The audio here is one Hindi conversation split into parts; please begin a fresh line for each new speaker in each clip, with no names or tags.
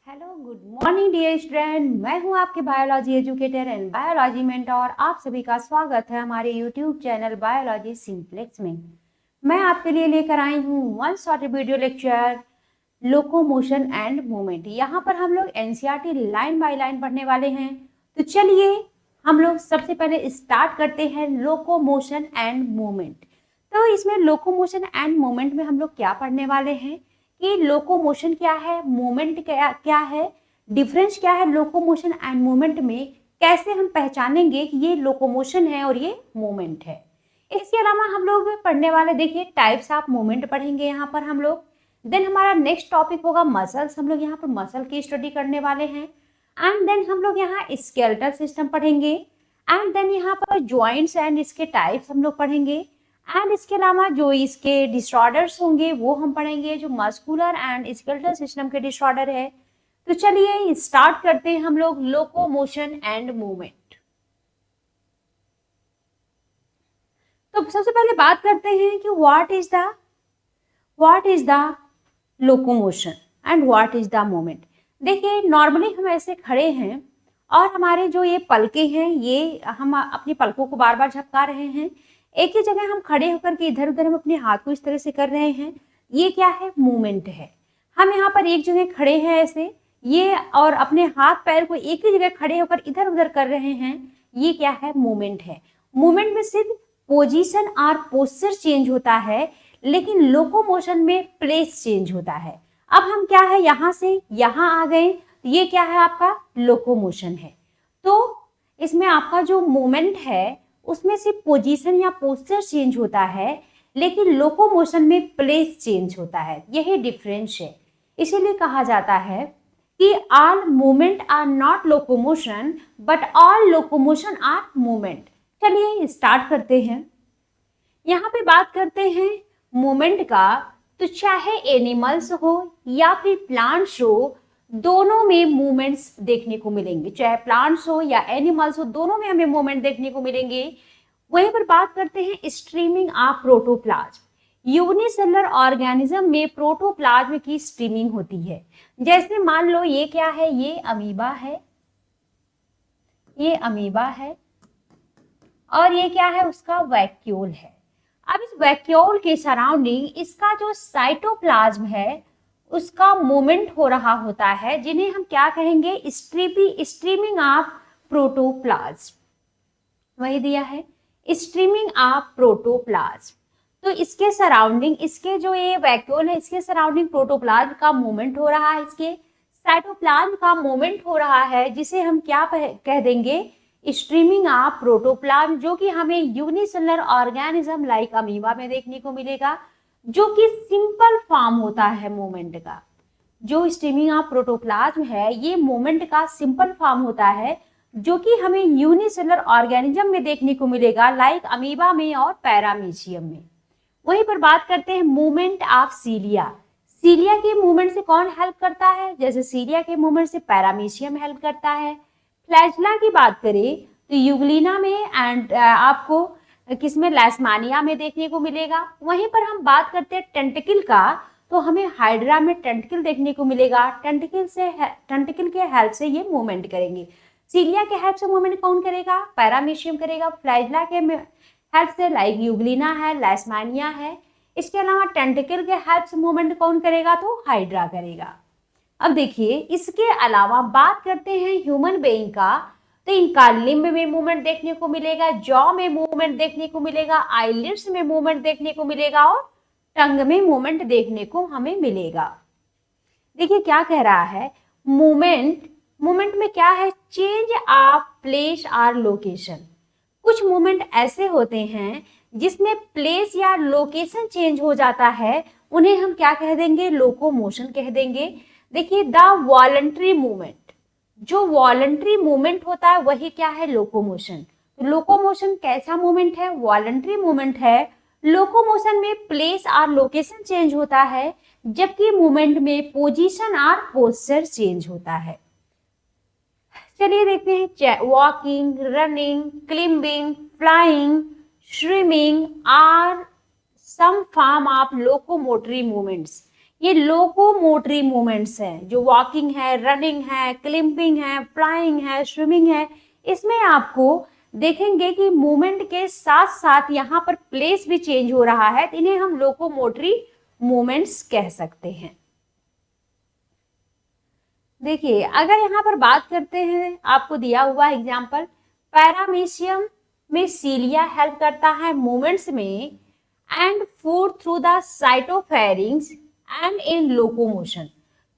Hello good morning dear student. मैं हूं आपके biology educator and biology mentor. आप सभी का स्वागत है हमारे यूट्यूब चैनल बायोलॉजी सिंप्लेक्स में। मैं आपके लिए लेकर आई हूं one short video lecture locomotion and movement. यहाँ पर हम लोग एनसीईआरटी लाइन बाय लाइन पढ़ने वाले हैं। तो चलिए हम लोग सबसे पहले स्टार्ट करते हैं लोकोमोशन एंड मूवमेंट। तो इसमें लोकोमोशन एंड मूवमेंट में हम लोग क्या पढ़ने वाले हैं कि लोकोमोशन क्या है, मूवमेंट क्या है, डिफरेंस क्या है लोकोमोशन एंड मूवमेंट में, कैसे हम पहचानेंगे कि ये लोकोमोशन है और ये मूवमेंट है। इसके अलावा हम लोग पढ़ने वाले देखिए टाइप्स ऑफ मूवमेंट पढ़ेंगे यहाँ पर हम लोग। देन हमारा नेक्स्ट टॉपिक होगा मसल्स। हम लोग यहाँ पर मसल की स्टडी करने वाले हैं। एंड देन हम लोग यहाँ स्केलेटल सिस्टम पढ़ेंगे। एंड देन यहाँ पर ज्वाइंट्स एंड इसके टाइप्स हम लोग पढ़ेंगे। एंड इसके अलावा जो इसके डिसऑर्डर्स होंगे वो हम पढ़ेंगे, जो मस्कुलर एंड स्केलेटल सिस्टम के डिसऑर्डर है। तो चलिए स्टार्ट करते हैं हम लोग लोकोमोशन एंड मूवमेंट। तो सबसे पहले बात करते हैं कि what is the locomotion and what is the movement. देखिए नॉर्मली हम ऐसे खड़े हैं और हमारे जो ये पलके हैं ये हम अपनी पलकों को बार बार झपका रहे हैं। एक ही जगह हम खड़े होकर के इधर उधर हम अपने हाथ को इस तरह से कर रहे हैं, ये क्या है, मूवमेंट है। हम यहाँ पर एक जगह खड़े हैं ऐसे, ये और अपने हाथ पैर को एक ही जगह खड़े होकर इधर उधर कर रहे हैं, ये क्या है, मूवमेंट है। मूवमेंट में सिर्फ पोजीशन और पोस्चर चेंज होता है, लेकिन लोकोमोशन में प्लेस चेंज होता है। अब हम क्या है, यहाँ से यहाँ आ गए, ये क्या है, आपका लोकोमोशन है। तो इसमें आपका जो मूवमेंट है उसमें सिर्फ पोजीशन या पोस्चर चेंज होता है, लेकिन लोकोमोशन में प्लेस चेंज होता है। यही डिफरेंस है। इसीलिए कहा जाता है कि all movement are not locomotion but all locomotion are movement. चलिए स्टार्ट करते हैं। यहाँ पे बात करते हैं मूवमेंट का। तो चाहे एनिमल्स हो या फिर प्लांट्स हो, दोनों में मूवमेंट्स देखने को मिलेंगे। चाहे प्लांट्स हो या एनिमल्स हो, दोनों में हमें मूवमेंट देखने को मिलेंगे। वहीं पर बात करते हैं streaming of protoplasm. Unicellular organism में प्रोटोप्लाज्म की स्ट्रीमिंग होती है। जैसे मान लो ये क्या है, ये अमीबा है, ये अमीबा है और ये क्या है, उसका वैक्यूल है। अब इस वैक्यूल के सराउंडिंग इसका जो साइटोप्लाज्म है उसका मूवमेंट हो रहा होता है, जिन्हें हम क्या कहेंगे, स्ट्रीमिंग ऑफ प्रोटोप्लाज्म। वही दिया है, स्ट्रीमिंग ऑफ प्रोटोप्लाज्म। तो इसके सराउंडिंग, इसके जो ये वैक्यूल है इसके सराउंडिंग प्रोटोप्लाज्म का मूवमेंट हो रहा है, इसके साइटोप्लाज्म का मूवमेंट हो रहा है, जिसे हम क्या कह देंगे, स्ट्रीमिंग ऑफ प्रोटोप्लाज्म, जो कि हमें यूनिसेलुलर ऑर्गेनिज्म लाइक अमीबा में देखने को मिलेगा, जो कि सिंपल फॉर्म होता है मूवमेंट का। जो स्ट्रीमिंग ऑफ प्रोटोप्लाज्म है ये मूवमेंट का सिंपल फॉर्म होता है, जो कि हमें यूनिसेलुलर ऑर्गेनिज्म में देखने को मिलेगा, लाइक अमीबा में और पैरामीशियम में। वहीं पर बात करते हैं मूवमेंट ऑफ सीलिया। सीलिया के मूवमेंट से कौन हेल्प करता है, जैसे सीलिया के मूवमेंट से पैरामीशियम हेल्प करता है। फ्लैजिला की बात करें तो यूग्लिना में एंड आपको किसमें, लेशमानिया में देखने को मिलेगा। वहीं पर हम बात करते हैं टेंटिकल का, तो हमें हाइड्रा में टेंटिकल देखने को मिलेगा। टेंटिकल के हेल्प से ये मूवमेंट करेंगे। सीलिया के हेल्प से मूवमेंट कौन करेगा, पैरामीशियम करेगा। फ्लैजिला के हेल्प से लाइक यूग्लिना है, लेशमानिया है। इसके अलावा टेंटिकल के हेल्प से मूवमेंट कौन करेगा, तो हाइड्रा करेगा। अब देखिए इसके अलावा बात करते हैं ह्यूमन बीइंग का, तो इनका लिम्ब में मूवमेंट देखने को मिलेगा, जॉ में मूवमेंट देखने को मिलेगा, आईलिड्स में मूवमेंट देखने को मिलेगा और टंग में मूवमेंट देखने को हमें मिलेगा। देखिए क्या कह रहा है, मूवमेंट में क्या है, चेंज ऑफ प्लेस और लोकेशन। कुछ मूवमेंट ऐसे होते हैं जिसमें प्लेस या लोकेशन चेंज हो जाता है, उन्हें हम क्या कह देंगे, लोकोमोशन कह देंगे। देखिए द वॉलंटरी मूवमेंट, जो वॉलंटरी मूवमेंट होता है वही क्या है, लोकोमोशन। लोकोमोशन कैसा मूवमेंट है, वॉलंटरी मूवमेंट है। लोकोमोशन में प्लेस और लोकेशन चेंज होता है, जबकि मूवमेंट में पोजीशन और पोस्चर चेंज होता है। चलिए देखते हैं, walking, running, climbing, flying, swimming are some form of locomotory movements. ये लोकोमोटरी मूवमेंट्स हैं, जो वॉकिंग है, रनिंग है, क्लिंपिंग है, फ्लाइंग है, स्विमिंग है, इसमें आपको देखेंगे कि मूवमेंट के साथ साथ यहाँ पर प्लेस भी चेंज हो रहा है, तो इन्हें हम लोकोमोटरी मूवमेंट्स कह सकते हैं। देखिए, अगर यहाँ पर बात करते हैं, आपको दिया हुआ एग्जाम्पल, पैरामीशियम में सीलिया हेल्प करता है मूवमेंट्स में and food through the cytopharynx and in locomotion.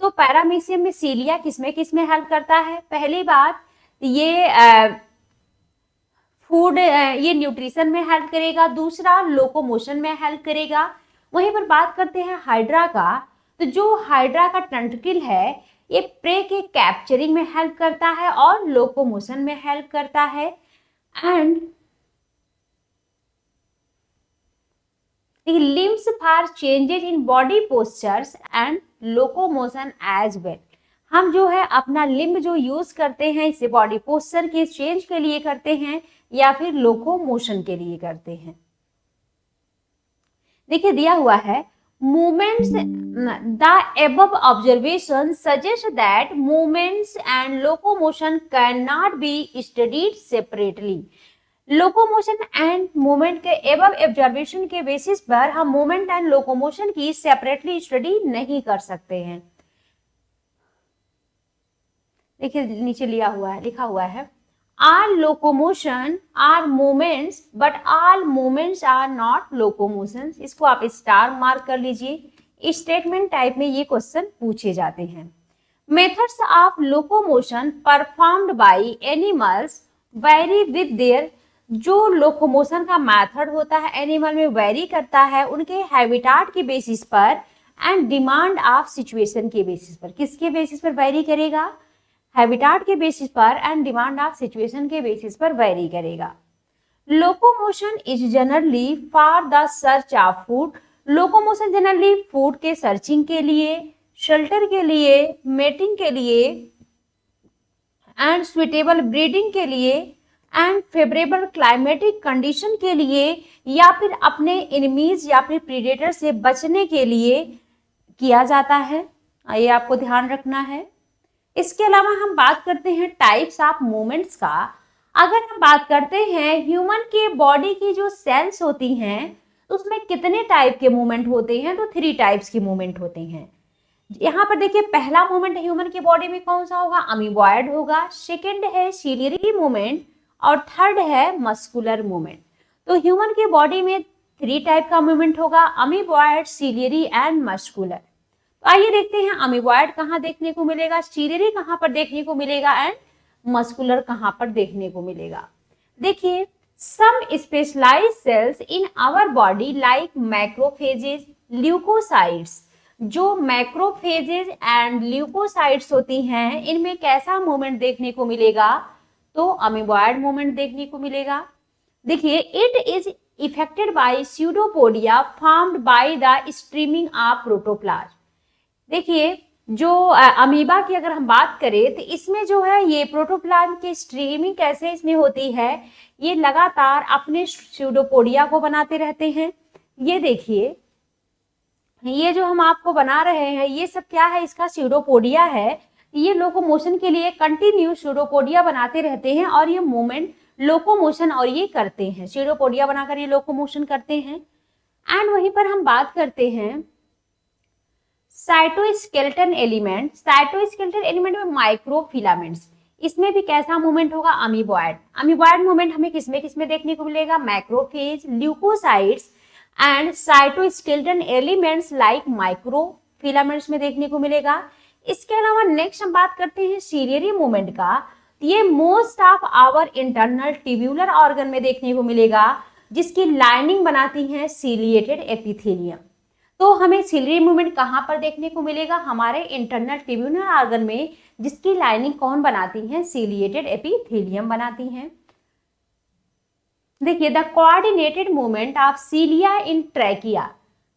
तो पैरामीशियम में सीलिया किसमें किसमें हेल्प करता है? पहली बात, ये फूड, ये न्यूट्रिशन में हेल्प करेगा, दूसरा लोकोमोशन में हेल्प करेगा। वहीं पर बात करते हैं हाइड्रा का, तो जो हाइड्रा का टेंट्रिकल है, ये प्रे के कैप्चरिंग में हेल्प करता है और लोकोमोशन में हेल्प करता है। And limbs for changes in body postures and locomotion as well. हम जो है अपना लिम्ब जो यूज करते हैं, इसे बॉडी पोस्चर के चेंज के लिए करते हैं या फिर लोकोमोशन के लिए करते हैं। देखिए, दिया हुआ है movements, the above observation suggests that movements and locomotion cannot be studied separately। Locomotion and movement के एबव ऑब्जर्वेशन के बेसिस पर हम मूवमेंट एंड लोकोमोशन की सेपरेटली स्टडी नहीं कर सकते हैं। देखिए, नीचे लिखा हुआ है all locomotion are movements but all movements are not locomotions। इसको आप स्टार मार्क कर लीजिए। स्टेटमेंट टाइप में ये क्वेश्चन पूछे जाते हैं। Methods of locomotion performed by animals very with their. जो लोकोमोशन का मेथड होता है एनिमल में वेरी करता है उनके हैबिटाट के बेसिस पर एंड डिमांड ऑफ सिचुएशन के बेसिस पर। किसके बेसिस पर वेरी करेगा? हैबिटाट के बेसिस पर एंड डिमांड ऑफ सिचुएशन के बेसिस पर वेरी करेगा। Locomotion is generally for the search of food. Locomotion generally food के सर्चिंग के लिए, शेल्टर के लिए, मेटिंग के लिए एंड सुइटेबल ब्रीडिंग के लिए एंड फेवरेबल क्लाइमेटिक कंडीशन के लिए या फिर अपने एनिमीज या फिर प्रीडेटर से बचने के लिए किया जाता है। ये आपको ध्यान रखना है। इसके अलावा हम बात करते हैं टाइप्स ऑफ मूवमेंट्स का। अगर हम बात करते हैं ह्यूमन के बॉडी की जो सेल्स होती हैं उसमें कितने टाइप के मूवमेंट होते हैं? तो 3 टाइप्स के मूवमेंट होते हैं। यहाँ पर देखिए, पहला मूवमेंट ह्यूमन की बॉडी में कौन सा होगा? अमीबॉयड होगा। सेकेंड है सिलियरी मूवमेंट और थर्ड है मस्कुलर मूवमेंट। तो ह्यूमन की बॉडी में 3 टाइप का मूवमेंट होगा, अमीबॉयड, सिलियरी एंड मस्कुलर। तो आइए देखते हैं अमीबॉयड कहाँ देखने को मिलेगा, सिलियरी कहाँ पर देखने को मिलेगा एंड मस्कुलर कहाँ पर देखने को मिलेगा। देखिए, some specialized cells in our body like macrophages, leucocytes. जो मैक्रोफेजेस एंड ल्यूकोसाइट्स होती हैं इनमें कैसा मूवमेंट देखने को मिलेगा? तो अमीबॉयड मूवमेंट देखने को मिलेगा। देखिए, it is effected by pseudopodia formed by the streaming of protoplasm. देखिए, जो अमीबा की अगर हम बात करें तो इसमें जो है ये प्रोटोप्लाज्म की स्ट्रीमिंग कैसे इसमें होती है, ये लगातार अपने स्यूडोपोडिया को बनाते रहते हैं। ये देखिए, ये जो हम आपको बना रहे हैं ये सब क्या है? इसका स्यूडोपोडिया है। ये लोकोमोशन के लिए कंटिन्यू स्यूडोपोडिया बनाते रहते हैं और ये मूवमेंट लोकोमोशन और ये करते हैं, स्यूडोपोडिया बनाकर ये लोकोमोशन करते हैं। एंड वहीं पर हम बात करते हैं साइटोस्केलेटन एलिमेंट। साइटोस्केलेटन एलिमेंट में माइक्रोफिलामेंट्स, इसमें भी कैसा मूवमेंट होगा? अमीबॉयड। अमीबॉयड मूवमेंट हमें किसमें किसमें देखने को मिलेगा? Macrophage, leucocytes and cytoskeleton elements like microfilaments में देखने को मिलेगा। इसके अलावा नेक्स्ट हम बात करते हैं सिलियरी मूवमेंट का। ये most of our internal tubular organ में देखने को मिलेगा जिसकी लाइनिंग बनाती है सीलिएटेड एपिथेलियम। तो हमें सिलियरी मूवमेंट कहाँ पर देखने को मिलेगा? हमारे इंटरनल ट्यूब्यूलर ऑर्गन में, जिसकी लाइनिंग कौन बनाती है? सीलिएटेड एपिथेलियम बनाती हैं। देखिए, the coordinated movement of सीलिया in trachea,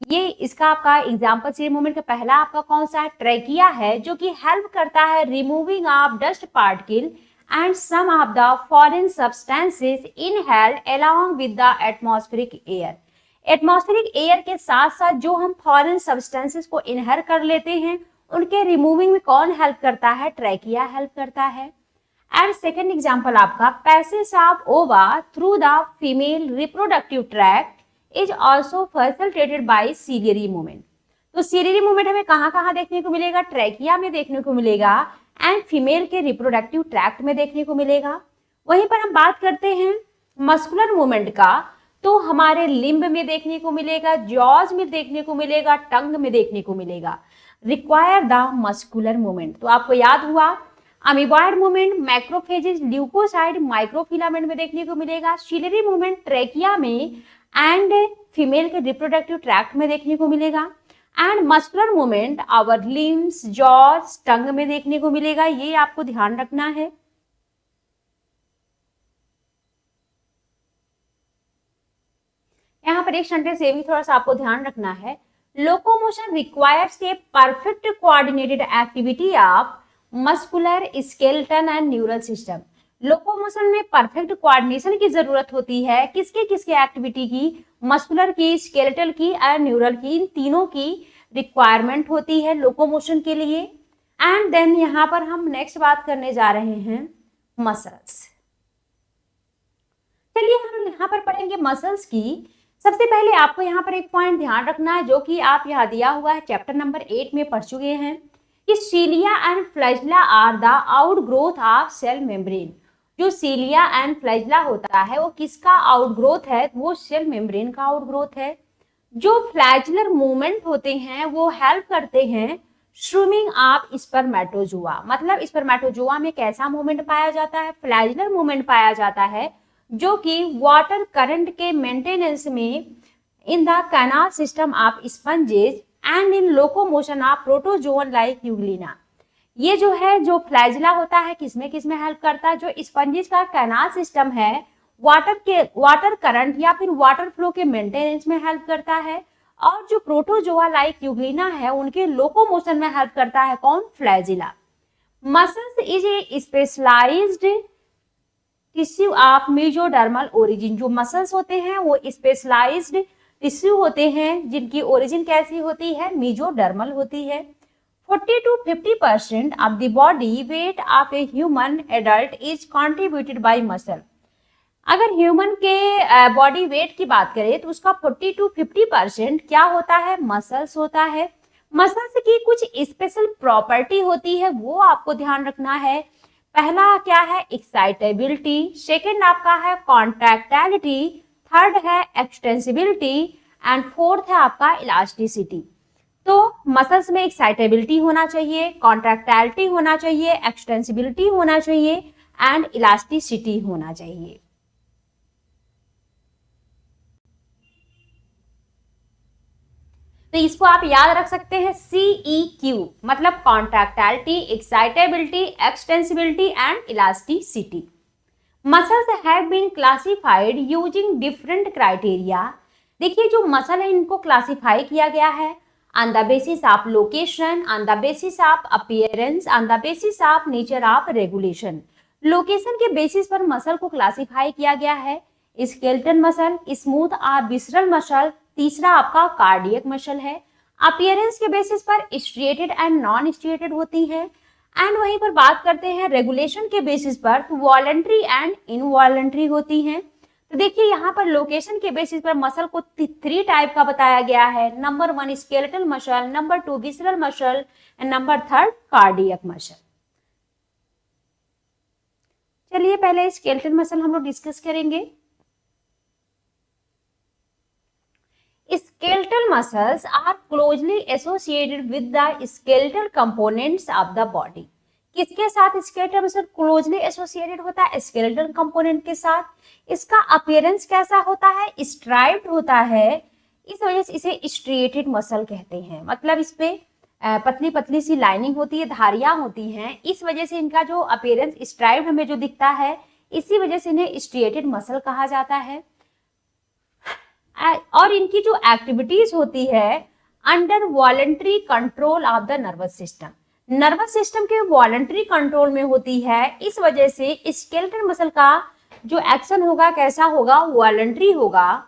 ये इसका आपका एग्जाम्पल सिलियरी मूवमेंट का पहला आपका कौन सा है? ट्रैकिया है, जो कि हेल्प करता है removing of dust particle and some of the foreign substances inhaled along with the atmospheric air. Atmospheric air के साथ साथ जो हम फॉरेन सब्सटेंसेस को इनहेल कर लेते हैं उनके रिमूविंग में कौन हेल्प करता है, ट्रैकिया हेल्प करता है। एंड सेकेंड एग्जाम्पल आपका पैसेज ऑफ ओवा through the female reproductive tract is also facilitated by ciliary movement. तो सीलियरी मूवमेंट हमें कहाँ कहाँ देखने को मिलेगा, ट्रैकिया में देखने को मिलेगा एंड फीमेल के रिप्रोडक्टिव ट्रैक्ट में देखने को मिलेगा। वहीं पर हम बात करते हैं मस्कुलर मूवमेंट का, तो हमारे लिम्ब में देखने को मिलेगा, जॉज में देखने को मिलेगा, टंग में देखने को मिलेगा। रिक्वायर द मस्कुलर मूवमेंट, तो आपको याद हुआ amoeboid movement macrophages leucocyte microfilament में देखने को मिलेगा, सीलियरी मूवमेंट ट्रैकिया में एंड फीमेल के रिप्रोडक्टिव ट्रैक्ट में देखने को मिलेगा and muscular movement our limbs, jaws, tongue में देखने को मिलेगा। ये आपको ध्यान रखना है। यहाँ पर एक सेंटेंस ये भी थोड़ा सा आपको ध्यान रखना है, locomotion requires a perfect coordinated activity of muscular, skeleton and neural system. Locomotion में परफेक्ट कोऑर्डिनेशन की जरूरत होती है, किसके किसके एक्टिविटी की, मस्कुलर की, स्केलेटल की और न्यूरल की, इन तीनों की रिक्वायरमेंट होती है लोकोमोशन के लिए। एंड देन यहाँ पर हम नेक्स्ट बात करने जा रहे हैं मसल्स। चलिए हम यहाँ पर पढ़ेंगे मसल्स की। सबसे पहले आपको यहाँ पर एक पॉइंट ध्यान रखना है जो कि आप यहाँ दिया हुआ है चैप्टर नंबर 8 में पढ़ चुके हैं कि cilia and flagella are the outgrowth of cell membrane. जो सीलिया एंड फ्लैजिला होता है वो किसका आउटग्रोथ है, वो सेल मेम्ब्रेन का आउटग्रोथ है। जो फ्लैजिलर मूवमेंट होते हैं वो हेल्प करते हैं स्विमिंग ऑफ स्पर्मेटोजोआ। मतलब स्पर्मेटोजोआ में कैसा मूवमेंट पाया जाता है, फ्लैजिलर मूवमेंट पाया जाता है, जो कि वाटर करंट के मेंटेनेंस में in the canal system of sponges and in locomotion of protozoan like Euglena. ये जो है जो फ्लैजिला होता है किसमें किसमें हेल्प करता है, जो स्पंजेस का कैनाल सिस्टम है वाटर करंट या फिर वाटर फ्लो के मेंटेनेंस में हेल्प करता है, और जो प्रोटोजोआ लाइक यूग्लिना है उनके लोकोमोशन में हेल्प करता है कौन, flagella. Muscles is a specialised tissue of mesodermal origin. जो मसल्स होते हैं वो स्पेशलाइज्ड टिश्यू होते हैं जिनकी ओरिजिन कैसी होती है, मेजोडर्मल होती है। 40 to 50% of the body weight of a human adult is contributed by muscle। अगर ह्यूमन के बॉडी वेट की बात करें तो उसका 40 to 50% क्या होता है, मसल्स होता है। मसल्स की कुछ स्पेशल प्रॉपर्टी होती है वो आपको ध्यान रखना है। पहला क्या है, एक्साइटेबिलिटी, सेकेंड आपका है कॉन्ट्रैक्टाइलिटी, थर्ड है एक्सटेंसिबिलिटी एंड फोर्थ है आपका इलास्टिसिटी। तो मसल्स में एक्साइटेबिलिटी होना चाहिए, कॉन्ट्रैक्टाइलिटी होना चाहिए, एक्सटेंसिबिलिटी होना चाहिए एंड इलास्टिसिटी होना चाहिए। तो इसको आप याद रख सकते हैं CEQ, मतलब contractility, excitability, extensibility and elasticity. Muscles have been classified using different criteria. देखिए जो मसल है इनको क्लासिफाई किया गया है on the basis of location, on the basis of appearance, on the basis of nature of regulation। Location के बेसिस पर मसल को क्लासिफाई किया गया है, स्केलेटन मसल, स्मूथ और विसरल मसल, तीसरा आपका कार्डियक मसल है। अपीयरेंस के बेसिस पर स्ट्रिएटेड एंड नॉन स्ट्रिएटेड होती है। एंड वहीं पर बात करते हैं रेगुलेशन के बेसिस पर वॉलंटरी एंड इनवॉलंटरी होती हैं। तो देखिए यहाँ पर लोकेशन के बेसिस पर मसल को 3 टाइप का बताया गया है। Number 1 skeletal muscle, number 2 visceral muscle and number 3 cardiac muscle. चलिए पहले स्केलेटल मसल हम लोग डिस्कस करेंगे। Skeletal muscles are closely associated with the skeletal components of the body। किसके साथ स्केलेटल मसल क्लोजली एसोसिएटेड होता है, स्केलेटल कंपोनेंट के साथ। इसका अपीयरेंस कैसा होता है, स्ट्राइप्ड होता है, इस वजह से इसे स्ट्रिएटेड मसल कहते हैं। मतलब इस पे पतली पतली सी लाइनिंग होती है, धारियां होती हैं, इस वजह से इनका जो अपीयरेंस स्ट्राइप्ड हमें जो दिखता है, इसी वजह से इन्हें स्ट्रिएटेड मसल कहा जाता है। और इनकी जो एक्टिविटीज होती है under voluntary control of the nervous system, nervous system के वॉलंटरी कंट्रोल में होती है। इस वजह से स्केलेटल मसल का जो एक्शन होगा कैसा होगा, वॉलंटरी होगा।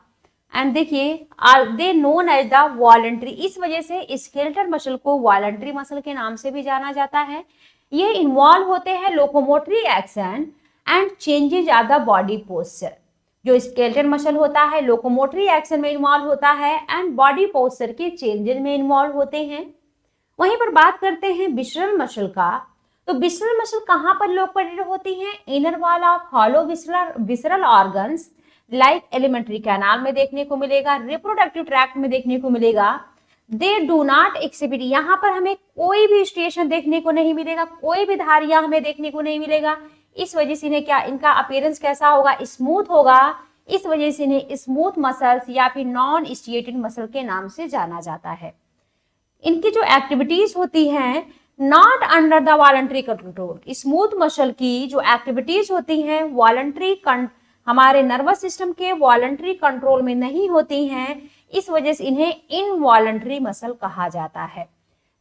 एंड देखिए are they known as the voluntary, इस वजह से स्केलेटल मसल को वॉलंटरी मसल के नाम से भी जाना जाता है। ये इन्वॉल्व होते हैं locomotory action and changes are the body posture. जो स्केलेटल मसल होता है लोकोमोटरी एक्शन में इन्वॉल्व होता है एंड बॉडी पोस्चर के चेंजेस में इन्वॉल्व होते हैं। वहीं पर बात करते हैं विसरल मसल का, तो विसरल मसल कहाँ पर लोकेटेड होती हैं? Inner wall of hollow visceral organs like alimentary canal में देखने को मिलेगा, रिप्रोडक्टिव ट्रैक्ट में देखने को मिलेगा। दे डू नॉट एक्सिबिट, यहाँ पर हमें कोई भी स्टेशन देखने को नहीं मिलेगा, कोई भी धारियां हमें देखने को नहीं मिलेगा। इस वजह से इन्हें क्या, इनका अपीयरेंस कैसा होगा? स्मूथ होगा। इस वजह से इन्हें स्मूथ मसल्स या फिर नॉन स्ट्रिएटेड मसल के नाम से जाना जाता है। इनकी जो एक्टिविटीज होती हैं not under the voluntary control, smooth muscle की जो एक्टिविटीज होती हैं वॉलंटरी हमारे नर्वस सिस्टम के वॉलंटरी कंट्रोल में नहीं होती हैं, इस वजह से इन्हें इनवॉलंटरी मसल कहा जाता है।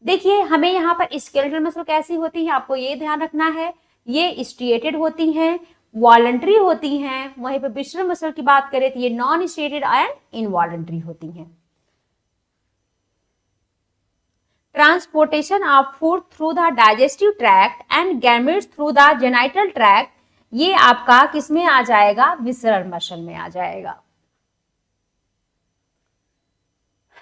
देखिए हमें यहाँ पर स्केलेटल मसल कैसी होती है, आपको ये ध्यान रखना है, ये स्ट्रिएटेड होती हैं, वॉलंटरी होती हैं। वहीं पर विसरल मसल की बात करें तो ये नॉन स्ट्रिएटेड एंड इनवॉलंटरी होती हैं। Transportation of food through the digestive tract and gametes through the genital tract, ये आपका किस में आ जाएगा? विसरल मसल में आ जाएगा।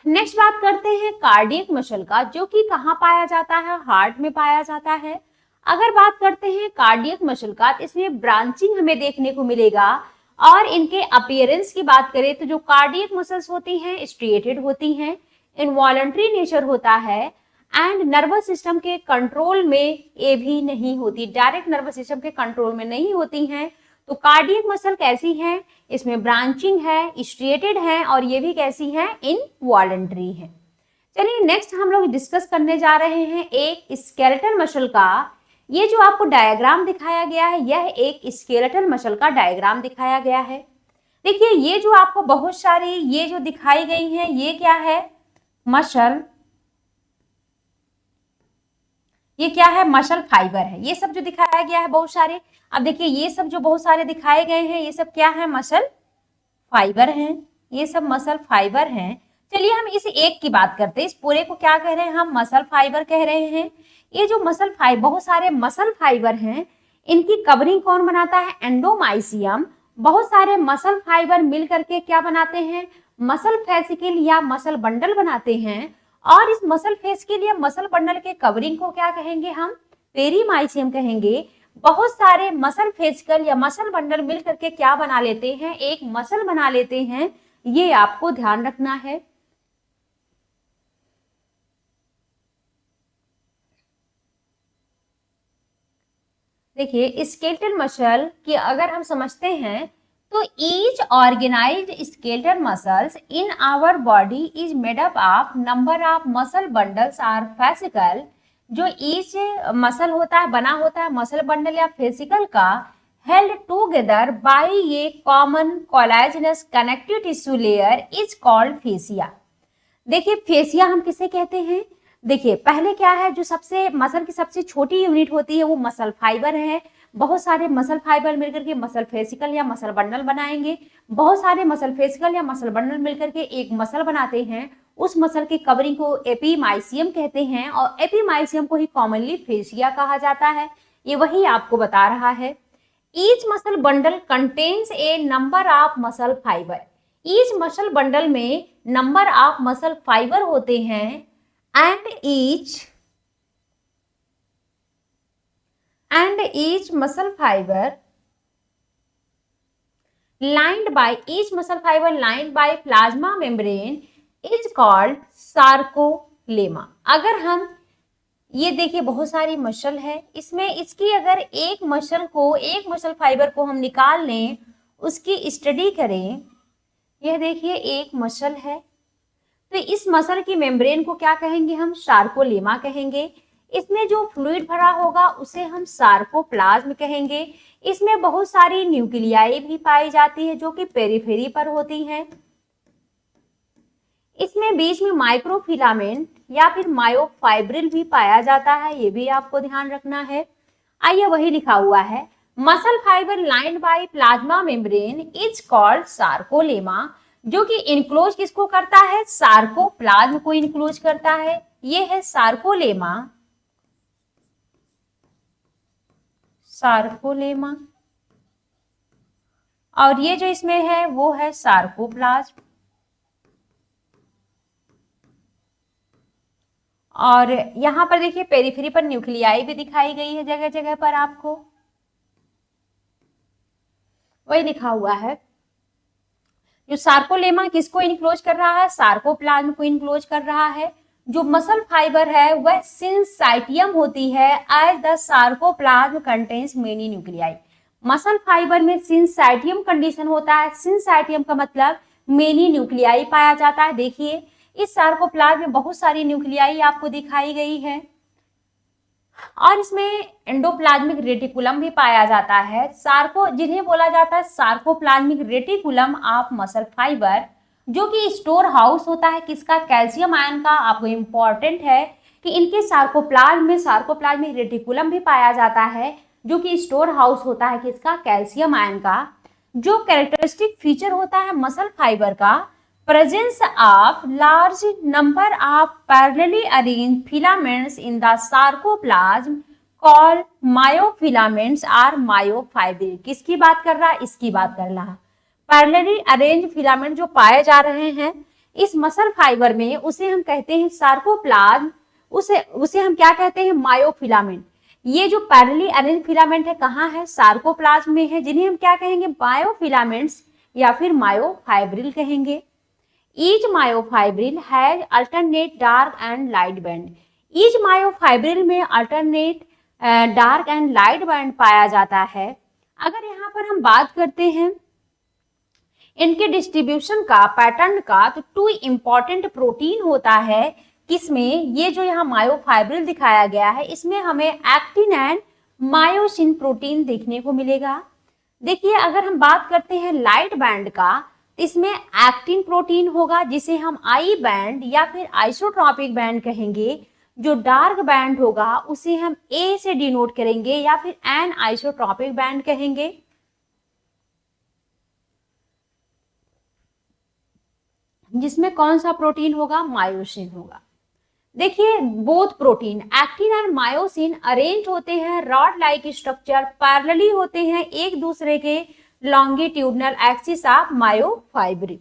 नेक्स्ट बात करते हैं कार्डियक मसल का, जो कि कहाँ पाया जाता है? हार्ट में पाया जाता है। अगर बात करते हैं कार्डियक मसल का, तो इसमें ब्रांचिंग हमें देखने को मिलेगा। और इनके अपीयरेंस की बात करें तो जो कार्डियक मसल्स होती हैं स्ट्रिएटेड होती हैं, इनवॉलंटरी नेचर होता है एंड नर्वस सिस्टम के कंट्रोल में ये भी नहीं होती, डायरेक्ट नर्वस सिस्टम के कंट्रोल में नहीं होती हैं। तो कार्डियक मसल कैसी है? इसमें ब्रांचिंग है, स्ट्रिएटेड है और ये भी कैसी है? इनवॉलंटरी है। चलिए नेक्स्ट हम लोग डिस्कस करने जा रहे हैं एक स्केलेटल मसल का। ये जो आपको डायग्राम दिखाया गया है यह एक स्केलेटल मसल का डायग्राम दिखाया गया है। देखिए ये जो आपको बहुत सारी ये जो दिखाई गई है ये क्या है? मसल, ये क्या है? मसल फाइबर है। ये सब जो दिखाया गया है बहुत सारे, अब देखिए ये सब जो बहुत सारे दिखाए गए हैं ये सब क्या है? मसल फाइबर हैं। ये सब मसल फाइबर हैं। चलिए हम इस एक की बात करते हैं, इस पूरे को क्या कह रहे हैं? हम मसल फाइबर कह रहे हैं। ये जो मसल फाइबर, बहुत सारे मसल फाइबर हैं, इनकी कवरिंग कौन बनाता है? एंडोमाइसियम। बहुत सारे मसल फाइबर मिल करके क्या बनाते हैं? मसल फेसिकल या मसल बंडल बनाते हैं। और इस मसल फेसिकल या मसल बंडल के कवरिंग को क्या कहेंगे हम? पेरीमाइसियम कहेंगे। बहुत सारे मसल फेसिकल या मसल बंडल मिल करके क्या बना लेते हैं? एक मसल बना लेते हैं। ये आपको ध्यान रखना है। देखिए स्केलेटल मसल की अगर हम समझते हैं तो each organised skeletal muscles in our body is made up of number of muscle bundles or fascicle. जो ईच मसल होता है, बना होता है मसल बंडल या फेसिकल का, held together by a common collagenous connective tissue layer is called fascia. देखिए फेसिया हम किसे कहते हैं? देखिए पहले क्या है, जो सबसे मसल की सबसे छोटी यूनिट होती है वो मसल फाइबर है। बहुत सारे मसल फाइबर मिलकर के मसल फेसिकल या मसल बंडल बनाएंगे। बहुत सारे मसल फेसिकल या मसल बंडल मिलकर के एक मसल बनाते हैं। उस मसल की कवरिंग को एपीमाइसियम कहते हैं और एपीमाइसियम को ही कॉमनली फेसिया कहा जाता है। ये वही आपको बता रहा है। Each muscle bundle contains A number of muscle fibre. Each muscle bundle में नंबर ऑफ मसल फाइबर होते हैं and each muscle fiber lined by plasma membrane is called sarcolemma। अगर हम ये देखिए बहुत सारी मसल है, इसमें इसकी अगर एक मसल फाइबर को हम निकाल लें, उसकी स्टडी करें, यह देखिए एक मसल है, तो इस मसल की मेम्ब्रेन को क्या कहेंगे हम? सार्कोलेमा कहेंगे। इसमें जो फ्लूइड भरा होगा उसे हम सार्कोप्लाज्म कहेंगे। इसमें बहुत सारी न्यूक्लियाई भी पाई जाती है जो कि पेरिफेरी पर होती हैं। इसमें बीच में माइक्रोफिलामेंट या फिर मायोफाइब्रिल भी पाया जाता है, ये भी आपको ध्यान रखना है। आइए वही लिखा हुआ है, muscle fibre lined by plasma membrane is called sarcolemma. जो कि इनक्लोज किसको करता है, सार्कोप्लाज्म को इनक्लोज करता है। ये है सार्कोलेमा, सार्कोलेमा, और ये जो इसमें है वो है सार्कोप्लाज्म। और यहां पर देखिए पेरिफेरी पर न्यूक्लियाई भी दिखाई गई है जगह जगह पर, आपको वही लिखा हुआ है। जो सार्कोलेमा किसको इनक्लोज कर रहा है, सार्कोप्लाज्म को इनक्लोज कर रहा है। जो मसल फाइबर है वह सिंसाइटियम होती है, as the sarcoplasm contains many nuclei. Muscle fibre में सिंसाइटियम कंडीशन होता है। सिंसाइटियम का मतलब मेनी न्यूक्लियाई पाया जाता है। देखिए इस सार्कोप्लाज्म में बहुत सारी न्यूक्लियाई आपको दिखाई गई है, और इसमें एंडोप्लाज्मिक रेटिकुलम भी पाया जाता है। जिन्हें बोला जाता है sarcoplasmic reticulum of muscle fibre, जो कि स्टोर हाउस होता है किसका, कैल्शियम आयन का। आपको इंपॉर्टेंट है कि इनके सार्कोप्लाज्म में सार्कोप्लाज्मिक रेटिकुलम भी पाया जाता है, जो कि स्टोर हाउस होता है किसका, कैल्शियम आयन का। जो कैरेक्टरिस्टिक फीचर होता है मसल फाइबर का, presence of large number of parallelly arranged filaments in the sarcoplasm called myofilaments or myofibril। किसकी बात कर रहा है, इसकी बात कर रहा है। पैरेलली अरेंज फिलामेंट जो पाए जा रहे हैं इस मसल फाइबर में, उसे हम कहते हैं सार्कोप्लाज्म, उसे हम क्या कहते हैं, मायोफिलामेंट। ये जो पैरेलली अरेंज फिलामेंट है कहाँ है, सार्कोप्लाज्म में है, जिन्हें हम क्या कहेंगे, मायोफिलामेंट्स या फिर मायोफाइब्रिल कहेंगे। Each myofibril has alternate dark and light band। Each myofibril में alternate dark and light band पाया जाता है। अगर यहाँ पर हम बात करते हैं इनके डिस्ट्रीब्यूशन का, पैटर्न का, तो 2 इंपॉर्टेंट प्रोटीन होता है किसमें, ये जो यहाँ मायोफाइब्रिल दिखाया गया है इसमें हमें एक्टिन एंड मायोसिन प्रोटीन देखने को मिलेगा। देखिए अगर हम बात करते हैं लाइट बैंड का, इसमें एक्टिन प्रोटीन होगा जिसे हम आई बैंड या फिर आइसोट्रॉपिक बैंड कहेंगे। जो डार्क बैंड होगा उसे हम ए से डिनोट करेंगे या फिर एन आइसोट्रॉपिक बैंड कहेंगे। जिसमें कौन सा प्रोटीन होगा, मायोसिन होगा। देखिए both protein actin and myosin arrange होते हैं रॉड लाइक स्ट्रक्चर, पैरेलली होते हैं एक दूसरे के longitudinal axis of myofibril।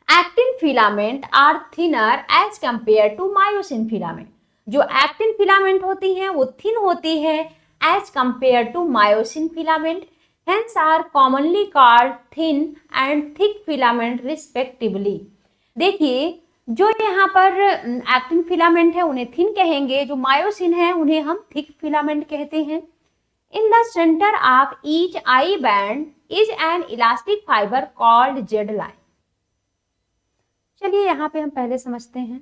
Actin filament are thinner as compared to myosin filament। जो एक्टिन फिलामेंट होती हैं वो थिन होती है as compared to myosin filament, hence are commonly called thin and thick filament respectively। देखिए जो यहाँ पर एक्टिन फिलामेंट है उन्हें थिन कहेंगे, जो मायोसिन है उन्हें हम थिक फिलामेंट कहते हैं। In the center of each I band is an elastic fiber called Z line। चलिए यहाँ पे हम पहले समझते हैं।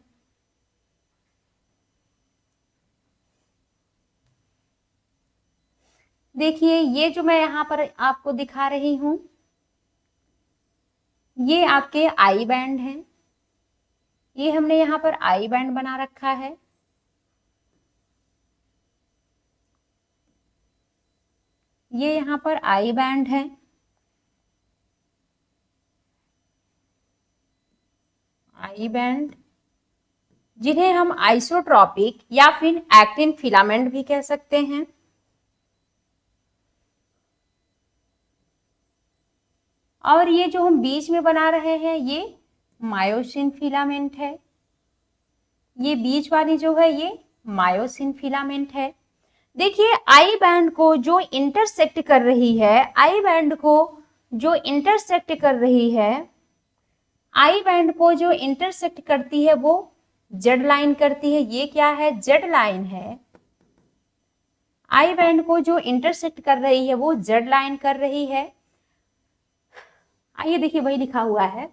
देखिए ये जो मैं यहाँ पर आपको दिखा रही हूं ये आपके आई बैंड हैं। ये हमने यहाँ पर आई बैंड बना रखा है। ये यहाँ पर आई बैंड है, आई बैंड, जिन्हें हम आइसोट्रॉपिक या फिर एक्टिन फिलामेंट भी कह सकते हैं। और ये जो हम बीच में बना रहे हैं ये मायोसिन फिलामेंट है। ये बीच वाली जो है ये मायोसिन फिलामेंट है। देखिए आई बैंड को जो इंटरसेक्ट कर रही है, आई बैंड को जो इंटरसेक्ट कर रही है, आई बैंड को जो इंटरसेक्ट करती है वो जेड लाइन करती है। ये क्या है, जेड लाइन है। आई बैंड को जो इंटरसेक्ट कर रही है वो जेड लाइन कर रही है। आइए देखिए वही लिखा हुआ है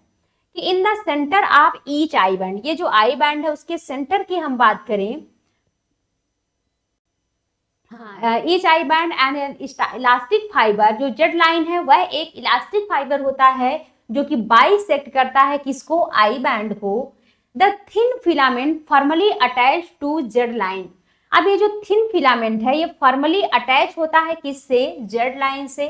कि in the centre of each I band, ये जो आई बैंड है उसके सेंटर की हम बात करें, each I band and elastic fibre, जो जेड लाइन है वह एक इलास्टिक फाइबर होता है जो कि बाइसेक्ट करता है किसको, आई बैंड को। The thin filament formally attach to Z line. अब ये जो थिन फिलामेंट है ये फॉर्मली अटैच होता है किससे, जेड लाइन से।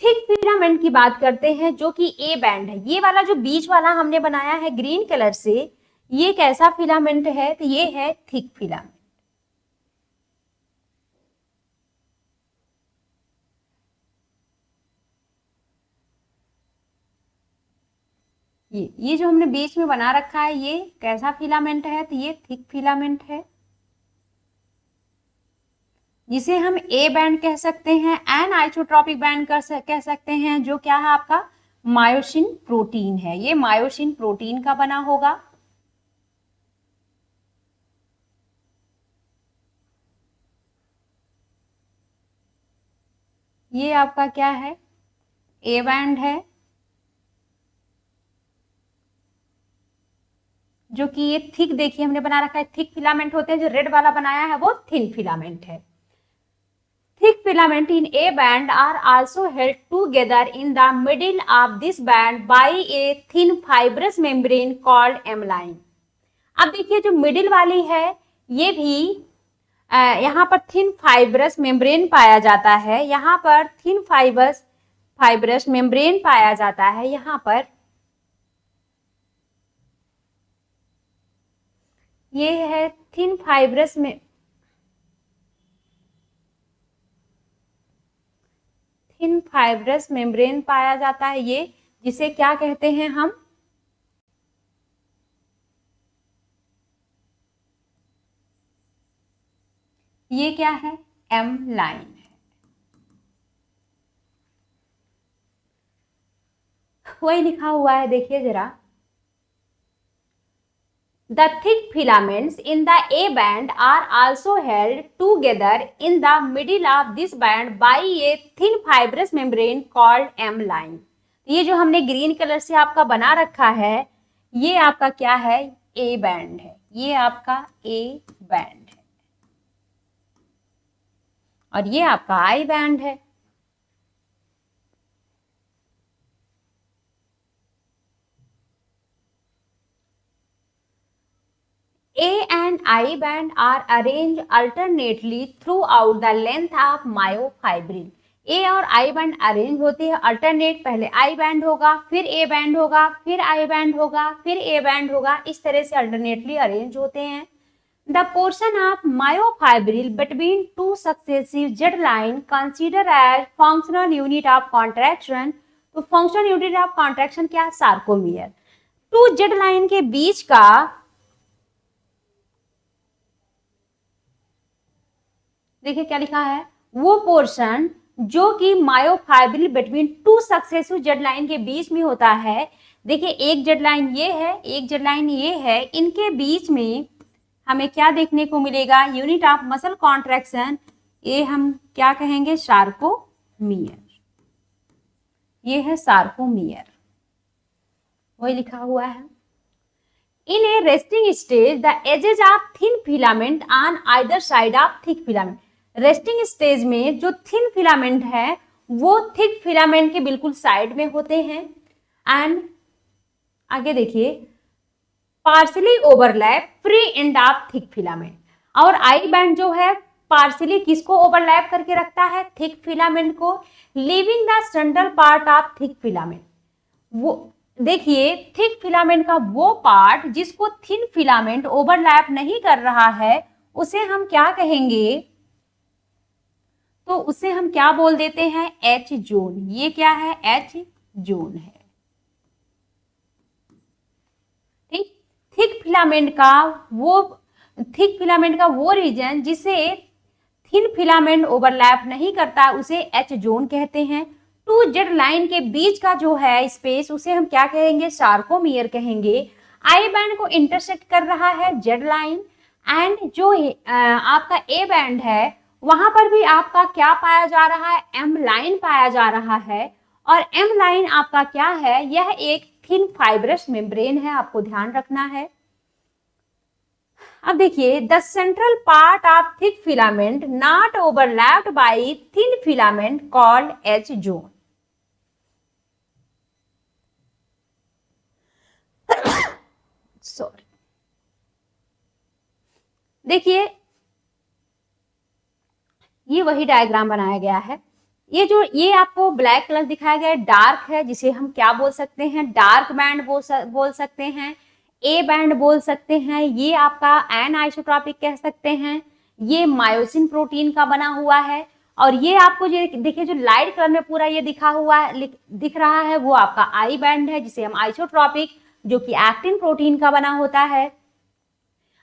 थिक फिलामेंट की बात करते हैं जो कि ए बैंड है। ये वाला जो बीच वाला हमने बनाया है ग्रीन कलर से, ये कैसा फिलामेंट है? तो ये है थिक फिलामेंट। ये जो हमने बीच में बना रखा है ये कैसा फिलामेंट है? तो ये थिक फिलामेंट है, जिसे हम ए बैंड कह सकते हैं। एन आइसोट्रॉपिक बैंड कह सकते हैं, जो क्या है आपका मायोसिन प्रोटीन है। ये मायोसिन प्रोटीन का बना होगा। ये आपका क्या है? ए बैंड है, जो कि ये थिक, देखिए हमने बना रखा है। थिक फिलामेंट होते हैं, जो रेड वाला बनाया है वो थिन फिलामेंट है। Thick filament in A band are also held together in the middle of this band by a thin fibrous membrane called amylin. अब देखिए जो मिडिल वाली है ये भी यहाँ पर थिन फाइब्रस मेम्ब्रेन पाया जाता है। यहाँ पर थिन फाइब्रस मेम्ब्रेन पाया जाता है। यहाँ पर ये है थिन फाइब्रस में थिन फाइब्रस मेम्ब्रेन पाया जाता है, ये जिसे क्या कहते हैं हम? ये क्या है? एम लाइन है। वही लिखा हुआ है, देखिए जरा। The thick filaments in the A band are also held together in the middle of this band by a thin fibrous membrane called M line. ये जो हमने ग्रीन कलर से आपका बना रखा है, ये आपका क्या है? ए बैंड है। ये आपका ए बैंड है और ये आपका आई बैंड है। A and I band are arranged alternately throughout the length of myofibril. ए और आई बैंड अरेंज होती है अल्टरनेट। पहले आई बैंड होगा, फिर ए बैंड होगा, फिर आई बैंड होगा, फिर ए बैंड होगा। इस तरह से अल्टरनेटली अरेंज होते हैं। The portion of myofibril between two successive Z line considered as functional unit of contraction. तो फंक्शनल यूनिट ऑफ कॉन्ट्रैक्शन क्या है? सार्कोमियर। टू जेड लाइन के बीच का देखिए क्या लिखा है? वो पोर्शन जो कि myofibril between two successive Z line के बीच में होता है। देखिए एक जेड लाइन ये है, एक जेड लाइन ये है, इनके बीच में हमें क्या देखने को मिलेगा? Unit of muscle contraction. ये हम क्या कहेंगे? सार्कोमियर। ये है सार्कोमियर, वही लिखा हुआ है। In a resting stage, the edges of thin filament on either side of thick filament. Resting stage में जो थिन फिलामेंट है वो थिक फिलामेंट के बिल्कुल साइड में होते हैं। एंड आगे देखिए, partially overlap free end of thick filament. और आई बैंड जो है पार्शली किसको ओवरलैप करके रखता है? थिक फिलामेंट को, leaving the central part of thick filament. वो देखिए थिक फिलामेंट का वो पार्ट जिसको थिन फिलामेंट ओवरलैप नहीं कर रहा है उसे हम क्या कहेंगे? तो उसे हम क्या बोल देते हैं? H zone. ये क्या है? एच जोन है। ठीक। थिक फिलामेंट का वो रीजन जिसे थिन फिलामेंट ओवरलैप नहीं करता उसे एच जोन कहते हैं। टू जेड लाइन के बीच का जो है स्पेस उसे हम क्या कहेंगे? सार्कोमियर कहेंगे। आई बैंड को इंटरसेक्ट कर रहा है जेड लाइन, एंड जो आपका ए बैंड है वहां पर भी आपका क्या पाया जा रहा है? एम लाइन पाया जा रहा है। और एम लाइन आपका क्या है? यह एक थिन फाइब्रस मेम्ब्रेन है, आपको ध्यान रखना है। अब देखिए, the central part of thick filament not overlapped by thin filament called H zone. Sorry, देखिए ये वही डायग्राम बनाया गया है। ये आपको ब्लैक कलर दिखाया गया है, डार्क है, जिसे हम क्या बोल सकते हैं, डार्क बैंड बोल सकते हैं, ए बैंड बोल सकते हैं, ये आपका एन आइसोट्रॉपिक कह सकते हैं, ये मायोसिन प्रोटीन का बना हुआ है। और ये आपको देखिए जो लाइट कलर में पूरा ये दिख रहा है वो आपका आई बैंड है, जिसे हम आइसोट्रॉपिक, जो कि एक्टिन प्रोटीन का बना होता है।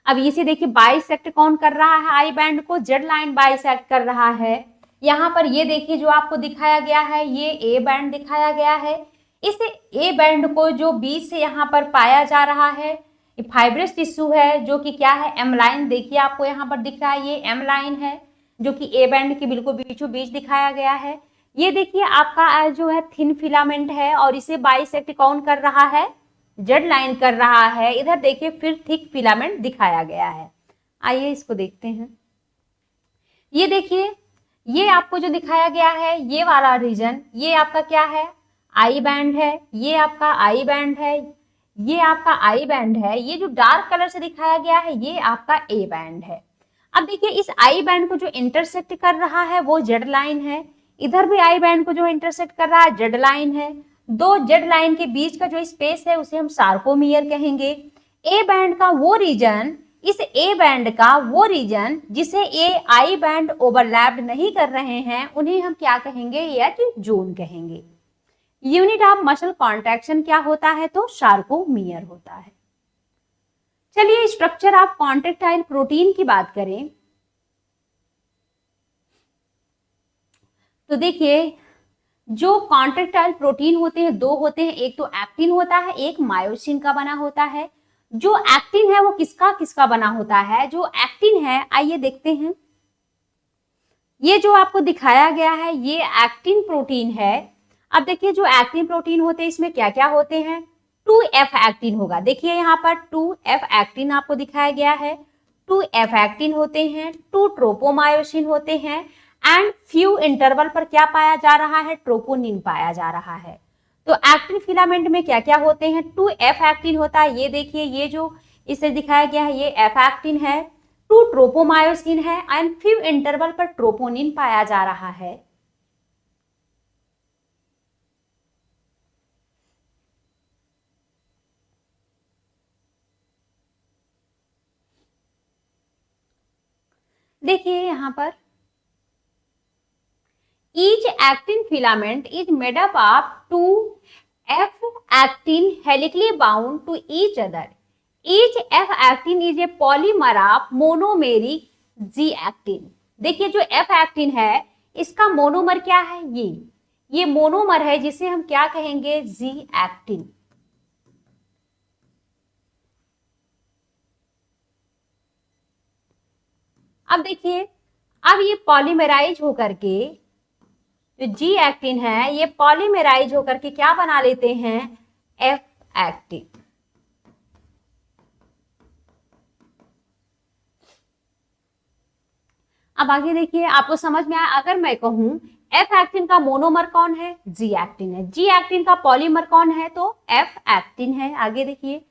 अब इसे देखिए बाइसेक्ट कौन कर रहा है, आई बैंड को जेड लाइन बाइसेक्ट कर रहा है। यहाँ पर ये देखिए जो आपको दिखाया गया है ये ए बैंड दिखाया गया है। इस ए बैंड को जो बीच से यहाँ पर पाया जा रहा है ये फाइब्रस टिश्यू है, जो कि क्या है, एम लाइन। देखिए आपको यहाँ पर दिख रहा है ये एम लाइन है, जो कि ए बैंड के बिल्कुल बीचों बीच दिखाया गया है। ये देखिए आपका जो है थिन फिलामेंट है और इसे बाइसेक्ट कौन कर रहा है, जेड लाइन कर रहा है। इधर देखिए फिर थिक फिलामेंट दिखाया गया है। आइए इसको देखते हैं। ये देखिए ये आपको जो दिखाया गया है ये वाला रीजन, ये आपका क्या है, आई बैंड है। ये आपका आई बैंड है, ये आपका आई बैंड है। ये जो डार्क कलर से दिखाया गया है ये आपका ए बैंड है। अब देखिए इस आई बैंड को जो इंटरसेक्ट कर रहा है वो जेड लाइन है। इधर भी आई बैंड को जो इंटरसेक्ट कर रहा है जेड लाइन है। दो जेड लाइन के बीच का जो स्पेस है उसे हम सार्कोमियर कहेंगे। ए बैंड का वो रीजन, इस ए बैंड का वो रीजन जिसे ए आई बैंड ओवरलैप्ड नहीं कर रहे हैं उन्हें हम क्या कहेंगे, एच जोन कहेंगे। यूनिट ऑफ मसल कॉन्ट्रैक्शन क्या होता है, तो सार्कोमियर होता है। चलिए स्ट्रक्चर ऑफ कॉन्ट्रैक्टाइल प्रोटीन की बात करें तो देखिए जो कॉन्ट्रैक्टाइल प्रोटीन होते हैं दो होते हैं, एक तो एक्टिन होता है, एक मायोसिन का बना होता है। जो एक्टिन है वो किसका किसका बना होता है, जो एक्टिन है आइए देखते हैं। ये जो आपको दिखाया गया है ये एक्टिन प्रोटीन है। अब देखिए जो एक्टिन प्रोटीन होते हैं इसमें क्या क्या होते हैं, 2F एक्टिन होगा। देखिए यहाँ पर 2F एक्टिन आपको दिखाया गया है। 2F एक्टिन होते हैं, 2 ट्रोपोमायोसिन होते हैं एंड फ्यू इंटरवल पर क्या पाया जा रहा है, ट्रोपोनिन पाया जा रहा है। तो एक्टिन फिलामेंट में क्या क्या होते हैं, 2F एक्टिन होता है। ये देखिए ये जो इसे दिखाया गया है ये F एक्टिन है, 2 ट्रोपोमायोसिन है एंड फ्यू इंटरवल पर ट्रोपोनिन पाया जा रहा है। देखिए यहाँ पर each actin filament is made up of 2F actin helically bound to each other. Each F actin is a polymer of monomeric G actin. देखिए जो F actin है इसका मोनोमर क्या है, ये मोनोमर है जिसे हम क्या कहेंगे, G actin। अब देखिए अब ये पॉलीमराइज होकर के जो जी एक्टिन है ये पॉलीमराइज होकर के क्या बना लेते हैं, एफ एक्टिन। अब आगे देखिए आपको समझ में आया। अगर मैं कहूं एफ एक्टिन का मोनोमर कौन है, जी एक्टिन है। जी एक्टिन का पॉलीमर कौन है, तो एफ एक्टिन है। आगे देखिए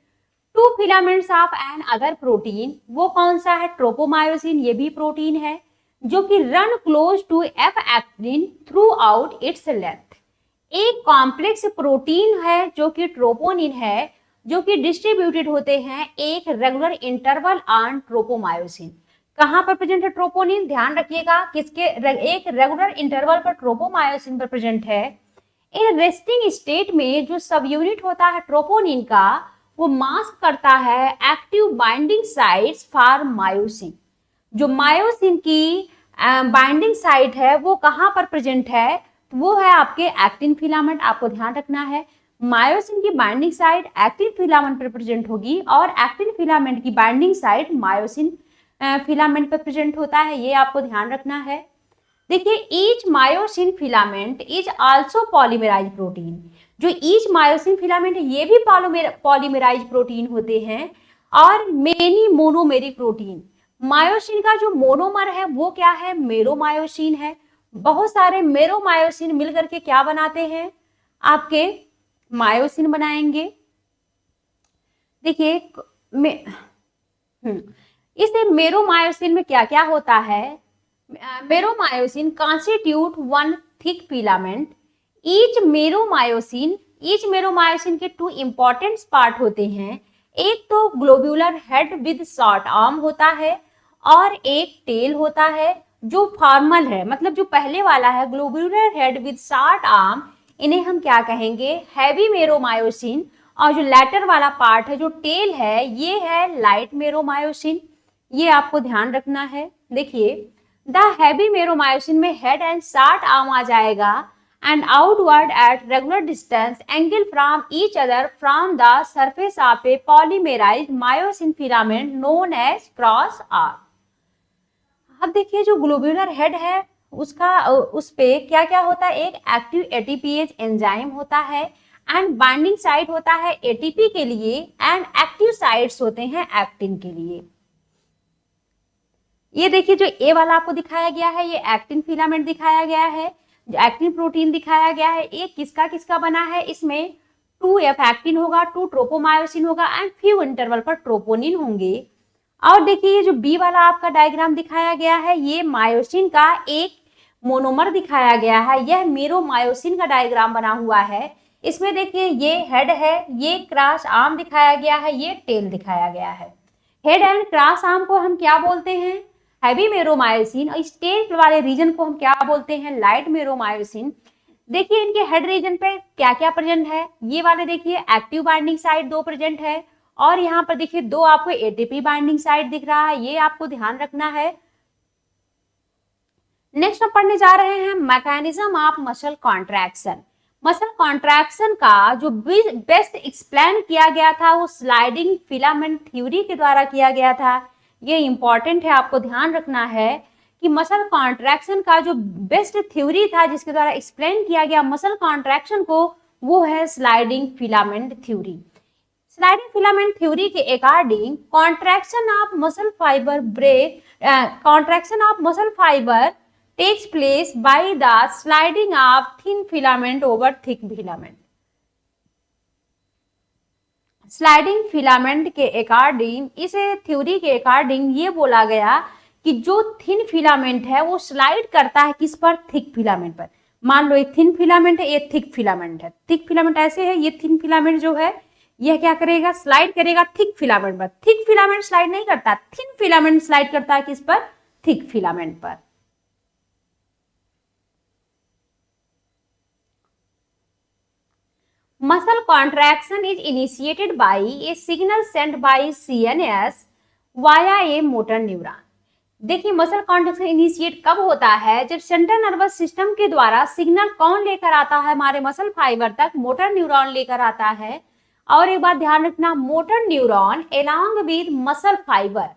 2 filaments of another protein, वो कौन सा है, ट्रोपोमायोसिन, ये भी प्रोटीन है जो कि run close to F actin throughout its length. एक कॉम्प्लेक्स प्रोटीन है जो कि ट्रोपोनिन है, जो कि डिस्ट्रीब्यूटेड होते हैं एक रेगुलर इंटरवल ऑन ट्रोपोमायोसिन। कहां पर प्रेजेंट है ट्रोपोनिन, ध्यान रखिएगा किसके, एक रेगुलर इंटरवल पर ट्रोपोमायोसिन पर प्रेजेंट है। इन रेस्टिंग स्टेट में जो सब यूनिट होता है ट्रोपोनिन का वो मास्क करता है active binding sites for myosin. जो मायोसिन की बाइंडिंग साइट है वो कहां पर प्रेजेंट है, वो है आपके एक्टिन फिलामेंट। आपको ध्यान रखना है मायोसिन की बाइंडिंग साइट एक्टिन फिलामेंट पर प्रेजेंट होगी और एक्टिन फिलामेंट की बाइंडिंग साइट मायोसिन फिलामेंट पर प्रेजेंट होता है, ये आपको ध्यान रखना है। देखिए each myosin filament is also polymerise protein. जो ईच मायोसिन फिलामेंट है ये भी पॉलीमराइज प्रोटीन होते हैं और मेनी मोनोमेरिक प्रोटीन। मायोसिन का जो मोनोमर है वो क्या है, मेरोमायोसिन है। बहुत सारे मेरोमायोसिन मिलकर के क्या बनाते हैं, आपके मायोसिन बनाएंगे। देखिए इस मेरोमायोसिन में क्या क्या होता है, meromyosin constitute one thick filament. Each meromyosin के टू इंपॉर्टेंट पार्ट होते हैं। एक तो globular head with short arm होता है और एक टेल होता है जो फॉर्मल है, मतलब जो पहले वाला है globular head with short arm, इन्हें हम क्या कहेंगे, हैवी मेरोमायोसिन। और जो लेटर वाला पार्ट है, जो टेल है, ये है लाइट मेरोमायोसिन। ये आपको ध्यान रखना है। देखिए, द हैवी मेरोमायोसिन में हेड एंड शॉर्ट आर्म आ जाएगा and outward at regular distance angle from each other from the surface of a polymerized myosin filament known as cross arm। अब देखिए, जो ग्लोब्यूलर हेड है उसका उस पे क्या क्या होता है, एक एक्टिव एटीपीएज एंजाइम होता है एंड बाइंडिंग साइट होता है एटीपी के लिए एंड एक्टिव साइट्स होते हैं एक्टिन के लिए। ये देखिए, जो ए वाला आपको दिखाया गया है, ये एक्टिन फिलामेंट दिखाया गया है, जो एक्टिन प्रोटीन दिखाया गया है। ये किसका किसका बना है, इसमें 2F एक्टिन होगा, 2 ट्रोपोमायोसिन होगा एंड फ्यू इंटरवल पर ट्रोपोनिन होंगे। और देखिए, ये जो बी वाला आपका डायग्राम दिखाया गया है, ये मायोसिन का एक मोनोमर दिखाया गया है। यह मेरोमायोसिन का डायग्राम बना हुआ है। इसमें देखिए, ये हेड है, ये क्रॉस आर्म दिखाया गया है, ये टेल दिखाया गया है। हेड एंड क्रॉस आर्म को हम क्या बोलते हैं, हैवी मेरोमायोसिन। और इस टेल वाले रीजन को हम क्या बोलते हैं, लाइट मेरोमायोसिन। देखिए, इनके हेड रीजन पे क्या क्या प्रेजेंट है, ये वाले देखिए एक्टिव बाइंडिंग साइट 2 प्रेजेंट है और यहाँ पर देखिए 2 आपको एटीपी बाइंडिंग साइट दिख रहा है, ये आपको ध्यान रखना है। नेक्स्ट हम पढ़ने जा रहे हैं mechanism of muscle contraction. Muscle contraction का जो बेस्ट एक्सप्लेन किया गया था वो स्लाइडिंग फिलामेंट थ्योरी के द्वारा किया गया था। ये इंपॉर्टेंट है, आपको ध्यान रखना है कि मसल कॉन्ट्रैक्शन का जो बेस्ट थ्योरी था जिसके द्वारा एक्सप्लेन किया गया मसल कॉन्ट्रैक्शन को, वो है sliding filament theory. Sliding filament theory के according contraction of muscle fibre takes place by the sliding of thin filament over thick filament। Sliding filament के अकॉर्डिंग, इस थ्योरी के अकॉर्डिंग ये बोला गया कि जो थिन फिलामेंट है वो स्लाइड करता है किस पर, थिक फिलामेंट पर। मान लो ये थिन फिलामेंट है, ये थिक फिलामेंट है। थिक फिलामेंट ऐसे है, ये थिन फिलामेंट जो है यह क्या करेगा, स्लाइड करेगा थिक फिलामेंट पर। थिक फिलामेंट स्लाइड नहीं करता, थिन फिलामेंट स्लाइड करता है किस पर, थिक फिलामेंट पर। Muscle contraction is initiated by a signal sent by CNS via a motor neuron। देखिए, मसल कॉन्ट्रैक्शन इनिशिएट कब होता है, जब सेंट्रल नर्वस सिस्टम के द्वारा सिग्नल कौन लेकर आता है हमारे मसल फाइबर तक, मोटर न्यूरॉन लेकर आता है। और एक बात ध्यान रखना, motor neuron along with muscle fibre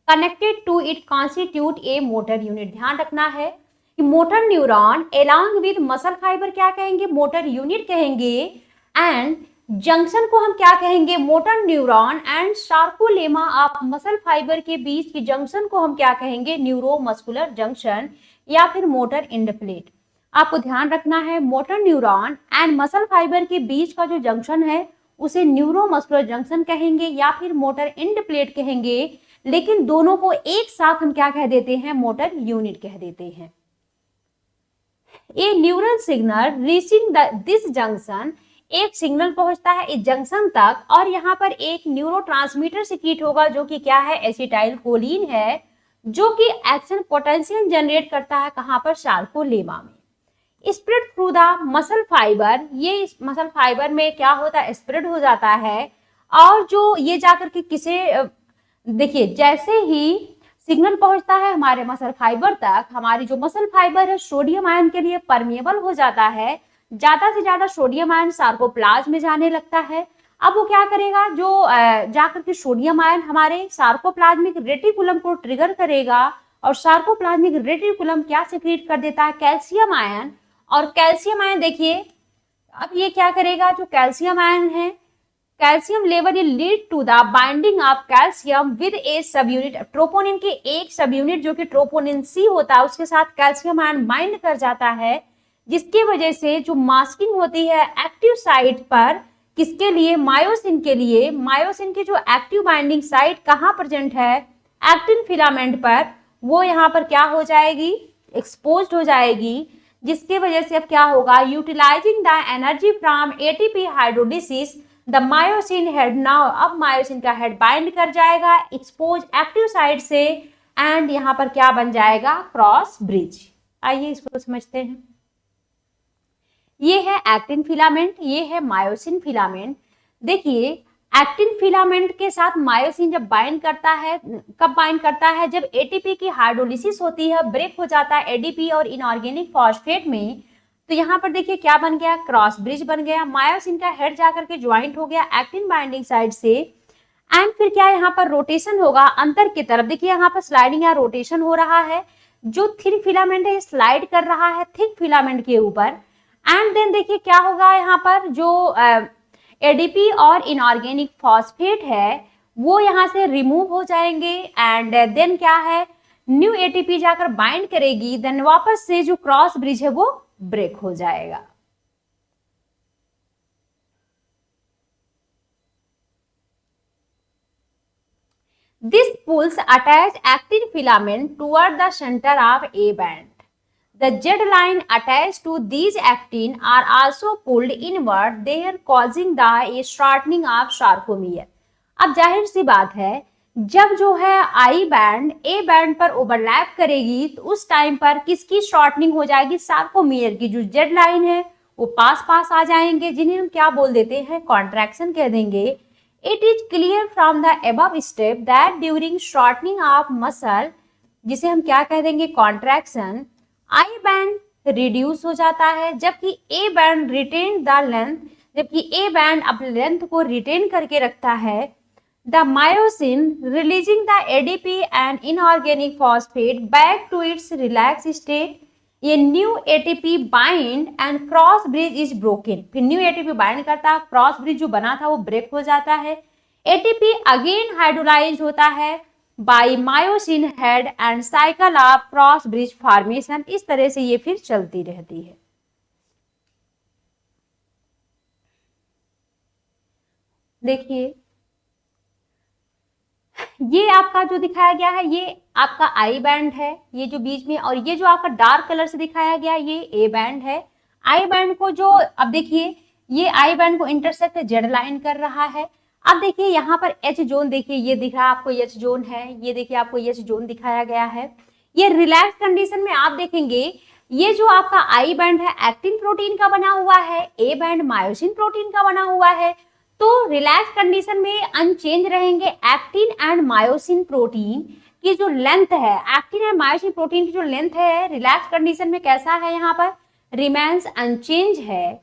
connected to it constitute a motor unit. ध्यान रखना है कि motor neuron along with muscle fibre क्या कहेंगे, मोटर यूनिट कहेंगे। एंड जंक्शन को हम क्या कहेंगे, motor neuron and sarcolemma of muscle fibre के बीच की जंक्शन को हम क्या कहेंगे, न्यूरोमस्कुलर जंक्शन या फिर मोटर इंडप्लेट। आपको ध्यान रखना है, motor neuron and muscle fibre के बीच का जो जंक्शन है उसे न्यूरोमस्कुलर जंक्शन कहेंगे या फिर मोटर इंडप्लेट कहेंगे, लेकिन दोनों को एक साथ हम क्या कह देते हैं, मोटर यूनिट कह देते हैं। A neural signal reaching this junction, एक सिग्नल पहुंचता है इस जंक्शन तक और यहाँ पर एक न्यूरोट्रांसमीटर सिक्रीट होगा जो कि क्या है, एसिटाइल कोलिन है, जो कि एक्शन पोटेंशियल जनरेट करता है कहाँ पर, सार्कोलेमा में। Spread through the muscle fibre, ये मसल फाइबर में क्या होता है, स्प्रेड हो जाता है। और जो ये जाकर के किसे, देखिए जैसे ही सिग्नल पहुंचता है हमारे मसल फाइबर तक, हमारी जो मसल फाइबर है सोडियम आयन के लिए परमिएबल हो जाता है। ज्यादा से ज्यादा सोडियम आयन सार्कोप्लाज्म में जाने लगता है। अब वो क्या करेगा, जो जाकर के सोडियम आयन हमारे सार्कोप्लाज्मिक रेटिकुलम को ट्रिगर करेगा और सार्कोप्लाज्मिक रेटिकुलम क्या सिक्रीट कर देता है, कैल्शियम आयन। और कैल्शियम आयन देखिए, अब ये क्या करेगा, जो कैल्शियम आयन है, कैल्शियम लेवल ये lead to the binding of calcium with a subunit. Troponin के एक सब यूनिट जो कि ट्रोपोनिन सी होता है उसके साथ कैल्शियम आयन बाइंड कर जाता है, जिसकी वजह से जो मास्किंग होती है एक्टिव साइट पर, किसके लिए, मायोसिन के लिए। मायोसिन की जो एक्टिव बाइंडिंग साइट कहाँ प्रेजेंट है, एक्टिन फिलामेंट पर, वो यहाँ पर क्या हो जाएगी, एक्सपोज्ड हो जाएगी, जिसके वजह से अब क्या होगा, utilising the energy from ATP hydrolysis the myosin head, now अब मायोसिन का हेड बाइंड कर जाएगा एक्सपोज एक्टिव साइड से एंड यहाँ पर क्या बन जाएगा, क्रॉस ब्रिज। आइए इसको समझते हैं। ये है एक्टिन फिलामेंट, ये है मायोसिन फिलामेंट। देखिए एक्टिन फिलामेंट के साथ मायोसिन जब बाइंड करता है, कब बाइंड करता है, जब एटीपी की हाइड्रोलिसिस होती है, ब्रेक हो जाता है एडीपी और इनऑर्गेनिक फॉस्फेट में, तो यहाँ पर देखिए क्या बन गया, क्रॉस ब्रिज बन गया, मायोसिन का हेड जाकर के ज्वाइंट हो गया एक्टिन बाइंडिंग साइड से एंड फिर क्या यहाँ पर रोटेशन होगा अंदर की तरफ। देखिए यहाँ पर स्लाइडिंग या रोटेशन हो रहा है, जो थिन फिलामेंट है स्लाइड कर रहा है थिक फिलामेंट के ऊपर एंड देन देखिए क्या होगा, यहाँ पर जो एडीपी और इनऑर्गेनिक फॉस्फेट है वो यहाँ से रिमूव हो जाएंगे एंड देन क्या है, न्यू एटीपी जाकर बाइंड करेगी, देन वापस से जो क्रॉस ब्रिज है वो ब्रेक हो जाएगा। This pulls attach actin filament toward the center of A band. The Z line attached to these actin are also pulled inward, there causing the shortening of sarcomere. अब जाहिर सी बात है, जब जो है आई बैंड ए बैंड पर ओवरलैप करेगी तो उस टाइम पर किसकी शॉर्टनिंग हो जाएगी, सार्कोमियर की। जो जेड लाइन है वो पास पास आ जाएंगे, जिन्हें हम क्या बोल देते हैं, कॉन्ट्रैक्शन कह देंगे। It is clear from the above step that during shortening of muscle, जिसे हम क्या कह देंगे, कॉन्ट्रैक्शन, आई बैंड रिड्यूस हो जाता है जबकि A band retain the length, जबकि ए बैंड अपने लेंथ को रिटेन करके रखता है। The myosin releasing the ADP and inorganic phosphate back to its relax state, ये new ATP bind and cross bridge is broken. फिर न्यू एटीपी बाइंड करता है, क्रॉस ब्रिज जो बना था वो ब्रेक हो जाता है, एटीपी अगेन हाइड्रोलाइज होता है by myosin head and cycle of cross bridge formation. इस तरह से ये फिर चलती रहती है। देखिए ये आपका जो दिखाया गया है ये आपका आई बैंड है, ये जो बीच में, और ये जो आपका डार्क कलर से दिखाया गया ये ए बैंड है। आई बैंड को जो, अब देखिए ये आई बैंड को इंटरसेक्ट जेड लाइन कर रहा है। अब देखिए यहाँ पर एच जोन, देखिए ये दिख रहा है आपको एच जोन है, ये देखिए आपको एच जोन दिखाया गया है। ये रिलैक्स कंडीशन में आप देखेंगे ये जो आपका आई बैंड है एक्टिन प्रोटीन का बना हुआ है, ए बैंड मायोसिन प्रोटीन का बना हुआ है। तो रिलैक्स कंडीशन में अनचेंज रहेंगे एक्टिन एंड मायोसिन प्रोटीन की जो लेंथ है, एक्टिन एंड मायोसिन प्रोटीन की जो लेंथ है रिलैक्स कंडीशन में कैसा है, यहाँ पर रिमेन्स अनचेंज है।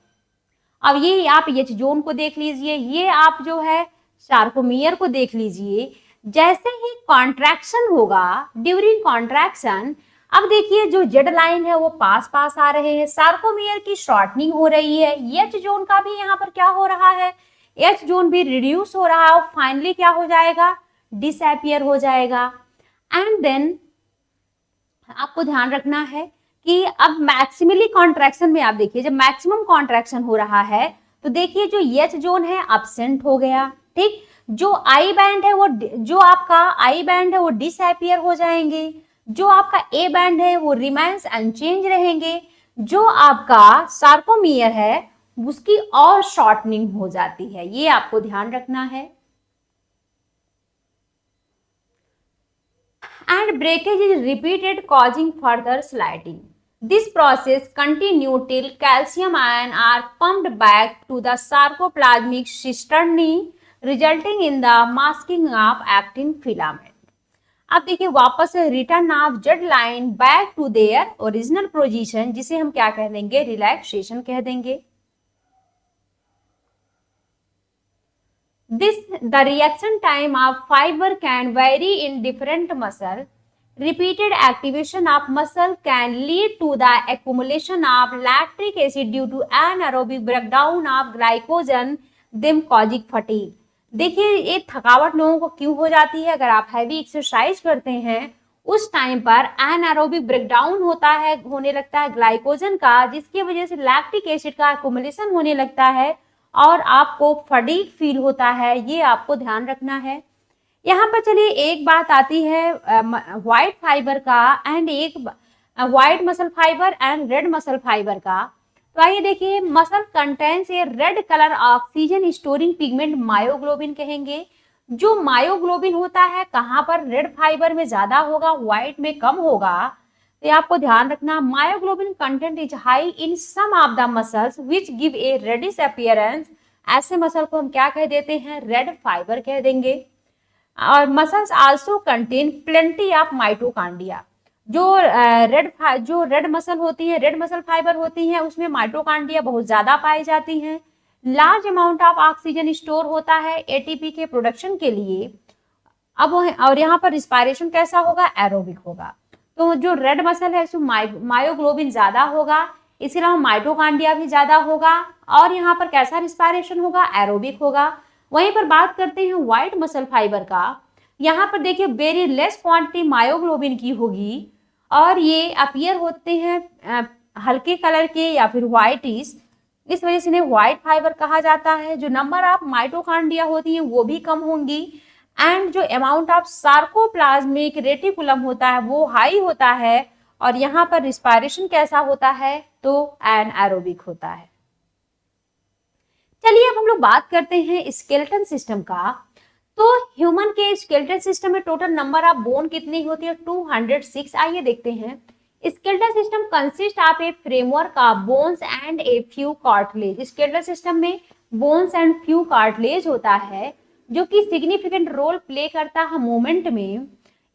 अब ये आप एच जोन को देख लीजिए, ये आप जो है सार्कोमियर को देख लीजिए। जैसे ही कॉन्ट्रैक्शन होगा, ड्यूरिंग कॉन्ट्रैक्शन, अब देखिए जो जेड लाइन है वो पास पास आ रहे हैं, सार्कोमियर की शॉर्टनिंग हो रही है, एच जोन का भी यहाँ पर क्या हो रहा है, एच जोन भी रिड्यूस हो रहा है और फाइनली क्या हो जाएगा, डिसअपियर हो जाएगा। एंड देन आपको ध्यान रखना है कि अब मैक्सिमली कॉन्ट्रैक्शन में आप देखिए जब मैक्सिमम कॉन्ट्रैक्शन हो रहा है तो देखिए जो एच जोन है अब्सेंट हो गया, ठीक। जो आई बैंड है वो, जो आपका आई बैंड है वो डिसअपियर हो जाएंगे, जो आपका ए बैंड है वो रिमेन्स अनचेंज रहेंगे, जो आपका सार्कोमियर है उसकी और शॉर्टनिंग हो जाती है, ये आपको ध्यान रखना है। And breakage is repeated causing further sliding. This process continues till calcium ion are pumped back to the sarcoplasmic cisternae, resulting in the masking of actin filament. अब देखिए वापस return of Z line back to their original position, जिसे हम क्या कह देंगे, रिलैक्सेशन कह देंगे। The reaction time of fiber can vary in different muscle. Repeated activation of muscle can lead to the accumulation of lactic acid due to anaerobic breakdown of glycogen, them causing fatigue. देखिए ये थकावट लोगों को क्यों हो जाती है, अगर आप हैवी एक्सरसाइज करते हैं उस टाइम पर एनारोबिक ब्रेकडाउन होता है, होने लगता है ग्लाइकोजन का, जिसकी वजह से लैक्टिक एसिड का एक्युमुलेशन होने लगता है और आपको फटीग फील होता है, ये आपको ध्यान रखना है। यहाँ पर चलिए एक बात आती है व्हाइट फाइबर का एंड एक white muscle fibre and red muscle fibre का। तो आइए देखिए, muscle contents a red colour oxygen storing pigment myoglobin कहेंगे। जो मायोग्लोबिन होता है कहाँ पर, रेड फाइबर में ज्यादा होगा, व्हाइट में कम होगा। तो ये आपको ध्यान रखना, myoglobin content is high in some of the muscles which give a reddish appearance. ऐसे मसल को हम क्या कह देते हैं, रेड फाइबर कह देंगे। और muscles also contain plenty of mitochondria. जो रेड मसल होती है, रेड मसल फाइबर होती है, उसमें माइटोकांड्रिया बहुत ज्यादा पाई जाती हैं। Large amount of oxygen store होता है एटीपी के प्रोडक्शन के लिए। अब और यहाँ पर रिस्पायरेशन कैसा होगा, एरोबिक होगा। तो जो रेड मसल है उसमें मायोग्लोबिन ज्यादा होगा, इसके अलावा माइटोकांड्रिया भी ज्यादा होगा, और यहाँ पर कैसा रिस्पायरेशन होगा, एरोबिक होगा। वहीं पर बात करते हैं व्हाइट मसल फाइबर का। यहाँ पर देखिए वेरी लेस क्वांटिटी मायोग्लोबिन की होगी, और ये अपीयर होते हैं हल्के कलर के या फिर व्हाइटिश, इस वजह से इन्हें व्हाइट फाइबर कहा जाता है। जो नंबर ऑफ माइटोकांड्रिया होती हैं वो भी कम होंगी, एंड जो अमाउंट ऑफ सार्कोप्लाज्मिक रेटिकुलम होता है वो हाई होता है, और यहाँ पर रिस्पायरेशन कैसा होता है, तो एनारोबिक होता है। चलिए अब हम लोग बात करते हैं स्केलेटन सिस्टम का। तो ह्यूमन के स्केलेटन सिस्टम में टोटल नंबर ऑफ बोन कितनी होती है, 206। आइए देखते हैं। Skeleton system consist of A framework of bones and a few cartilage. Skeleton system में बोन्स एंड फ्यू कार्टिलेज होता है, जो कि सिग्निफिकेंट रोल प्ले करता है मूवमेंट में।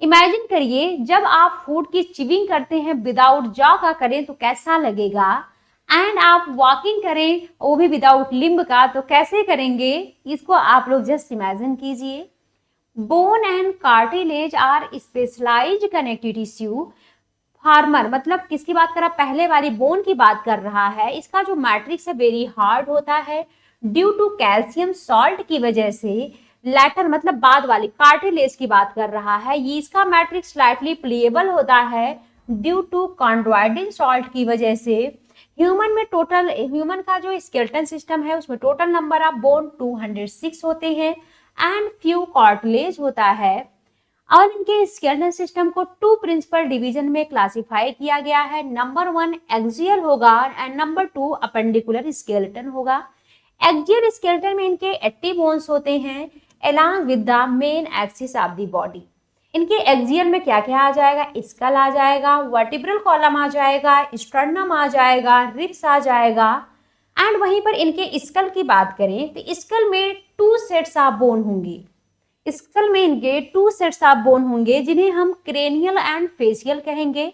इमेजिन करिए जब आप फूड की चिविंग करते हैं विदाउट जॉ का करें तो कैसा लगेगा, एंड आप वॉकिंग करें वो भी विदाउट लिम्ब का तो कैसे करेंगे, इसको आप लोग जस्ट इमेजिन कीजिए। Bone and cartilage are specialised connective tissue. Former मतलब किसकी बात कर रहा, पहले वाली बोन की बात कर रहा है। इसका जो मैट्रिक्स है वेरी हार्ड होता है ड्यू टू कैल्शियम सॉल्ट की वजह से। लैटर मतलब बाद वाली कार्टिलेज की बात कर रहा है, ये इसका मैट्रिक्स स्लाइटली प्लेएबल होता है ड्यू टू कॉन्ड्रॉइडिन सॉल्ट की वजह से। ह्यूमन का जो स्केलेटन सिस्टम है उसमें टोटल नंबर ऑफ बोन 206 होते हैं एंड फ्यू कार्टिलेज होता है। और इनके स्केलेटन सिस्टम को टू प्रिंसिपल डिवीजन में क्लासिफाई किया गया है। नंबर 1 एक्सियल होगा एंड नंबर 2 अपेंडिकुलर स्केलेटन होगा। एक्सियल स्केलेटन में इनके 80 बोन्स होते हैं along with the main axis of the body। इनके एक्सियल में क्या क्या आ जाएगा, स्कल आ जाएगा, वर्टिब्रल कॉलम आ जाएगा, स्टर्नम आ जाएगा, रिब्स आ जाएगा। एंड वहीं पर इनके स्कल की बात करें तो स्कल में 2 सेट्स ऑफ बोन होंगी। स्कल में इनके 2 सेट्स ऑफ बोन होंगे जिन्हें हम क्रेनियल एंड फेशियल कहेंगे।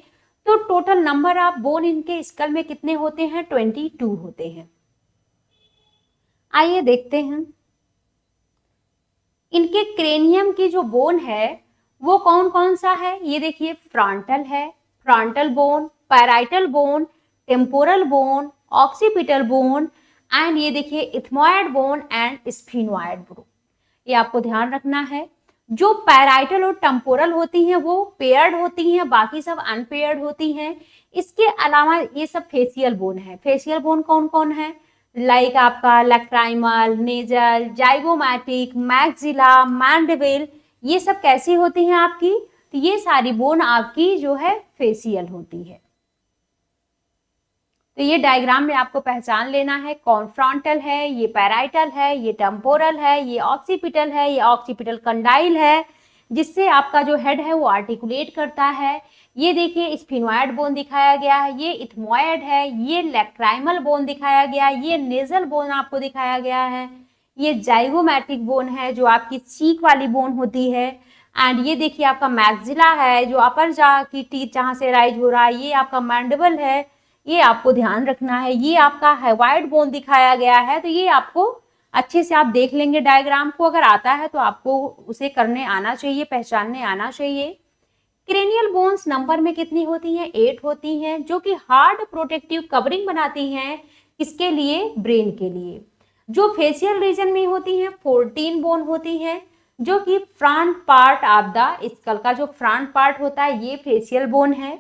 तो टोटल नंबर ऑफ बोन इनके स्कल में कितने होते हैं, 22 होते हैं। आइए देखते हैं इनके क्रेनियम की जो बोन है वो कौन कौन सा है। ये देखिए फ्रंटल है, frontal bone, parietal bone, temporal bone, occipital bone, and ये देखिए ethmoid bone and sphenoid bone. ये आपको ध्यान रखना है। जो पैराइटल और टेम्पोरल होती हैं वो पेयर्ड होती हैं, बाकी सब अनपेयर्ड होती हैं। इसके अलावा ये सब फेशियल बोन है। फेशियल बोन कौन कौन है, लाइक आपका lacrimal, nasal, zygomatic, maxilla, mandible, ये सब कैसी होती हैं आपकी, तो ये सारी बोन आपकी जो है फेशियल होती है। तो ये डायग्राम में आपको पहचान लेना है कौन फ्रंटल है, ये पैराइटल है, ये टेम्पोरल है, ये ऑक्सीपिटल है, ये ऑक्सीपिटल कंडाइल है जिससे आपका जो हेड है वो आर्टिकुलेट करता है। ये देखिए स्फिनोइड बोन दिखाया गया है, ये इथमोइड है, ये लैक्राइमल बोन दिखाया गया है, ये नेजल बोन आपको दिखाया गया है, ये जाइगोमैटिक बोन है जो आपकी चीक वाली बोन होती है, एंड ये देखिए आपका मैक्सिला है जो अपर जा की टीथ जहाँ से राइज हो रहा है, ये आपका मैंडिबल है, ये आपको ध्यान रखना है। ये आपका हाइवाइड बोन दिखाया गया है, तो ये आपको अच्छे से आप देख लेंगे डायग्राम को, अगर आता है तो आपको उसे करने आना चाहिए, पहचानने आना चाहिए। क्रेनियल बोन्स नंबर में कितनी होती हैं, 8 होती हैं, जो कि हार्ड प्रोटेक्टिव कवरिंग बनाती हैं, किसके लिए, ब्रेन के लिए। जो फेशियल रीजन में होती हैं 14 बोन होती हैं, जो कि front part of the skull का जो फ्रंट पार्ट होता है ये फेशियल बोन है।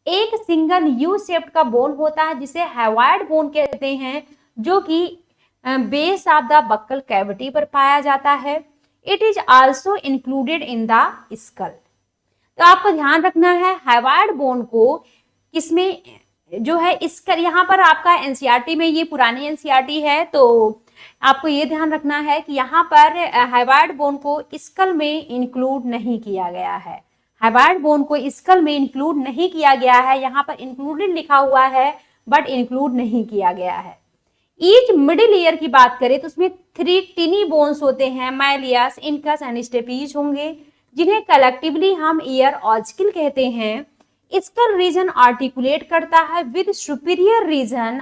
एक सिंगल यू शेप्ड का बोन होता है जिसे हाइवाइड बोन कहते हैं, जो कि base of the buccal cavity पर पाया जाता है। It is also included in the skull. तो आपको ध्यान रखना है हाइवाइड बोन को किसमें जो है इसका, यहाँ पर आपका एनसीईआरटी में, ये पुरानी एनसीईआरटी है, तो आपको ये ध्यान रखना है कि यहाँ पर हाइवार्ड बोन को स्कल में इंक्लूड नहीं किया गया है। हाइवार्ड बोन को स्कल में इंक्लूड नहीं किया गया है, यहाँ पर इंक्लूडेड लिखा हुआ है बट इंक्लूड नहीं किया गया है। ईच मिडिल ईयर की बात करें तो उसमें 3 टिनी बोन्स होते हैं, मैलियस, इनकस एंड स्टेपीज होंगे, जिन्हें कलेक्टिवली हम ईयर ऑस्किल कहते हैं। स्कल रीजन आर्टिकुलेट करता है with superior region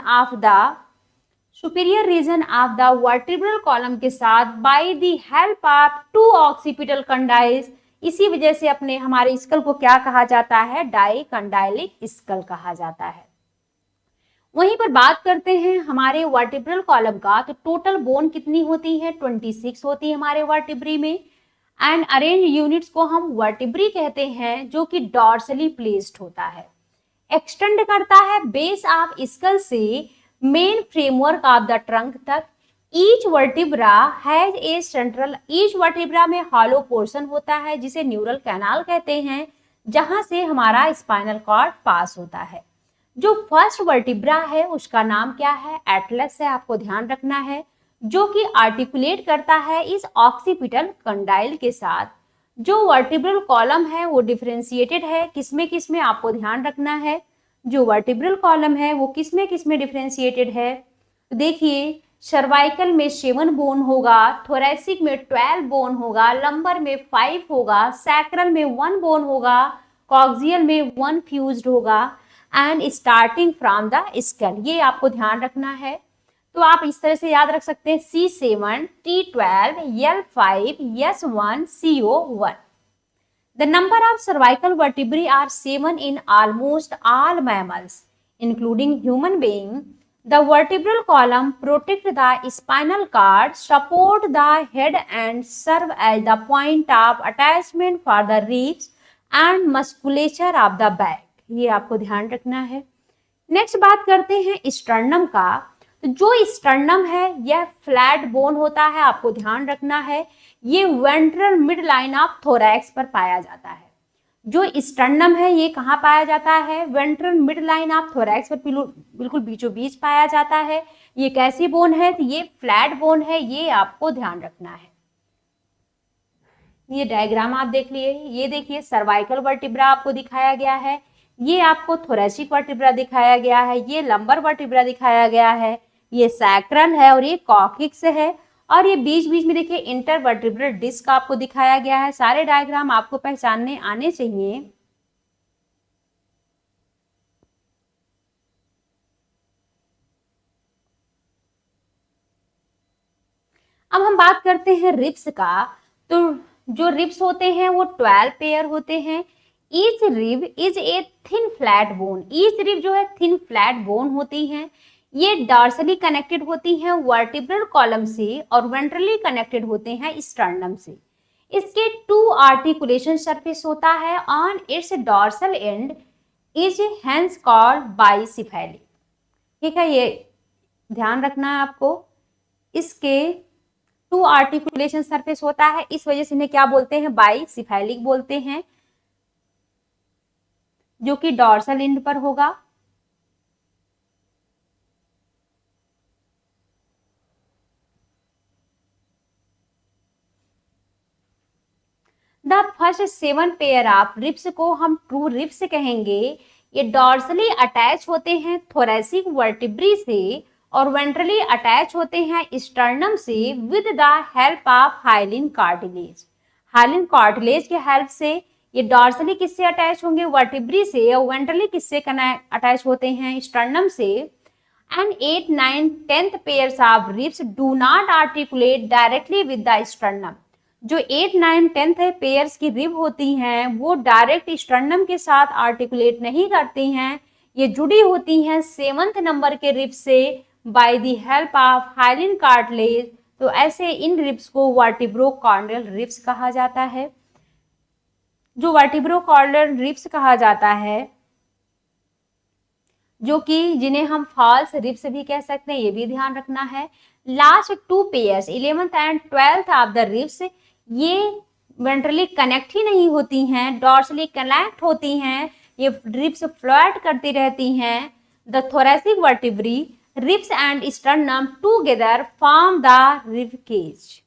of the vertebral column के साथ by the help of 2 occipital condyles. इसी वजह से अपने हमारे स्कल को क्या कहा जाता है, डाइकंडाइलिक स्कल कहा जाता है। वहीं पर बात करते हैं हमारे वर्टिब्रल कॉलम का, तो टोटल बोन कितनी होती है, 26 होती है हमारे वर्टिब्री में। एंड अरेंज यूनिट्स को हम वर्टिब्री कहते हैं, जो कि डॉर्सली प्लेस्ड होता है, एक्सटेंड करता है बेस ऑफ स्कल से main framework of the trunk तक। Each vertebra has a central, each vertebra में हॉलो पोर्शन होता है जिसे न्यूरल कैनाल कहते हैं, जहां से हमारा स्पाइनल कॉर्ड पास होता है। जो फर्स्ट वर्टिब्रा है उसका नाम क्या है, एटलस है, आपको ध्यान रखना है, जो कि आर्टिकुलेट करता है इस ऑक्सीपिटल कंडाइल के साथ। जो वर्टिब्रल कॉलम है वो डिफरेंशिएटेड है, किसमें आपको ध्यान रखना है, जो वर्टिब्रल कॉलम है वो किसमें डिफरेंशिएटेड है। तो देखिए, सर्वाइकल में 7 बोन होगा, थोरेसिक में 12 बोन होगा, लंबर में 5 होगा, सैक्रल में 1 बोन होगा, कॉक्सियल में 1 फ्यूज्ड होगा and starting from the skull. ये आपको ध्यान रखना है। तो आप इस तरह से याद रख सकते हैं, C7, T12, L5, S1, CO1। The number of cervical vertebrae are 7 in almost all mammals, including human being. The vertebral column protect the spinal cord, support the head and serve as the point of attachment for the ribs and musculature of the back। ये आपको ध्यान रखना है। नेक्स्ट बात करते हैं स्टर्नम का। तो जो स्टर्नम है यह फ्लैट बोन होता है, आपको ध्यान रखना है। ये ventral mid line of thorax पर पाया जाता है। जो स्टर्नम है ये कहाँ पाया जाता है, ventral mid line of thorax पर बिल्कुल बीचों बीच पाया जाता है। ये कैसी बोन है, तो ये फ्लैट बोन है, ये आपको ध्यान रखना है। ये डायग्राम आप देख लिए, ये देखिए सर्वाइकल वर्टिब्रा आपको दिखाया गया है, ये आपको थोरेसिक वर्टिब्रा दिखाया गया है, ये लंबर वर्टिब्रा दिखाया गया है, ये सैक्रल है और ये कॉक्सिक्स है, और ये बीच बीच में देखिए इंटरवर्टिब्रल डिस्क आपको दिखाया गया है। सारे डायग्राम आपको पहचानने आने चाहिए। अब हम बात करते हैं रिब्स का। तो जो रिब्स होते हैं वो 12 पेयर होते हैं। Each rib is a thin flat bone, each rib जो है थिन फ्लैट बोन होती हैं। ये डॉर्सली कनेक्टेड होती हैं वर्टिब्रल कॉलम से और वेंट्रली कनेक्टेड होते हैं स्टर्नम से। इसके 2 आर्टिकुलेशन सरफेस होता है on its dorsal end is hence called bicephalic. ठीक है, ये ध्यान रखना है आपको। इसके 2 आर्टिकुलेशन सरफेस होता है, इस वजह से इन्हें क्या बोलते हैं, बाइसिफेलिक बोलते हैं, जो कि डॉर्सल एंड पर होगा। The first 7 pair of ribs को हम ट्रू रिब्स कहेंगे। ये डॉर्सली अटैच होते हैं थोरेसिक वर्टिब्री से और वेंट्रली अटैच होते हैं स्टर्नम से with the help of hyaline cartilage. Hyaline cartilage के हेल्प से ये डॉर्सली किससे अटैच होंगे, वर्टिब्री से, और वेंट्रली किससे अटैच होते हैं, स्टर्नम से। And 8, 9, 10th pairs of ribs do not articulate directly with the sternum. जो 8, 9, 10th पेयर्स की रिब होती हैं वो डायरेक्ट स्टर्नम के साथ आर्टिकुलेट नहीं करती हैं, ये जुड़ी होती हैं 7th नंबर के रिब से bye the help of hyaline cartilage. तो ऐसे इन रिब्स को वर्टिब्रोकॉन्ड्रियल रिब्स कहा जाता है। जो वर्टिब्रोकॉन्ड्रियल रिब्स कहा जाता है, जो कि जिन्हें हम फॉल्स रिब्स भी कह सकते हैं, ये भी ध्यान रखना है। Last 2 pairs 11th and 12th of the ribs ये वेंट्रली कनेक्ट ही नहीं होती हैं, डॉर्सली कनेक्ट होती हैं ये रिब्स फ्लैट करती रहती हैं। The thoracic vertebrae ribs and sternum together form the rib cage.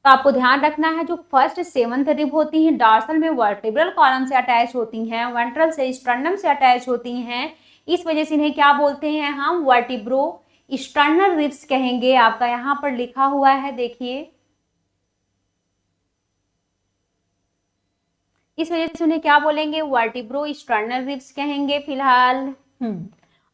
तो आपको ध्यान रखना है जो फर्स्ट सेवंथ रिब होती हैं डॉर्सल में वर्टिब्रल कॉलम से अटैच होती हैं, वेंट्रल से स्टर्नम से अटैच होती हैं, इस वजह से इन्हें क्या बोलते हैं हम वर्टिब्रो स्टर्नल रिब्स कहेंगे। आपका यहाँ पर लिखा हुआ है देखिए, इस वजह से उन्हें क्या बोलेंगे वर्टिब्रो स्टर्नल रिब्स कहेंगे फिलहाल।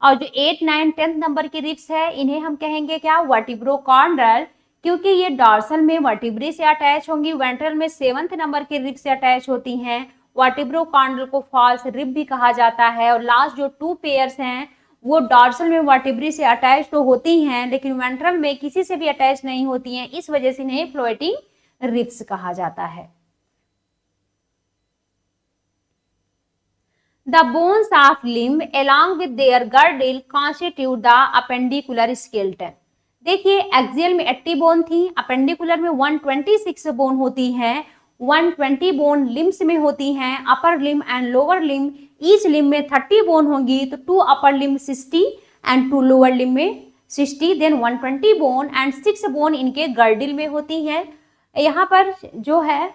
और जो 8, 9, 10 नंबर की रिब्स है इन्हें हम कहेंगे क्या वर्टिब्रो कॉर्नल, क्योंकि ये डॉर्सल में वर्टिब्री से अटैच होंगी, वेंट्रल में 7th नंबर की रिब से अटैच होती हैं। वर्टिब्रो कॉर्नल को फॉल्स रिब भी कहा जाता है। और लास्ट जो 2 पेयर्स हैं वो डॉर्सल में वर्टिब्री से अटैच तो होती हैं लेकिन वेंट्रल में किसी से भी अटैच नहीं होती हैं, इस वजह से इन्हें फ्लोटिंग रिब्स कहा जाता है। The bones of limb along with their girdle constitute the appendicular skeleton। देखिए एक्सियल में 80 बोन थी, अपेंडिकुलर में 126 बोन होती हैं। 120 बोन लिम्स में होती हैं, upper limb and lower limb, each limb में 30 बोन होंगी, तो 2 upper limb 60 and 2 lower limb में 60, देन 120 बोन एंड 6 बोन इनके गर्डिल में होती हैं। यहाँ पर जो है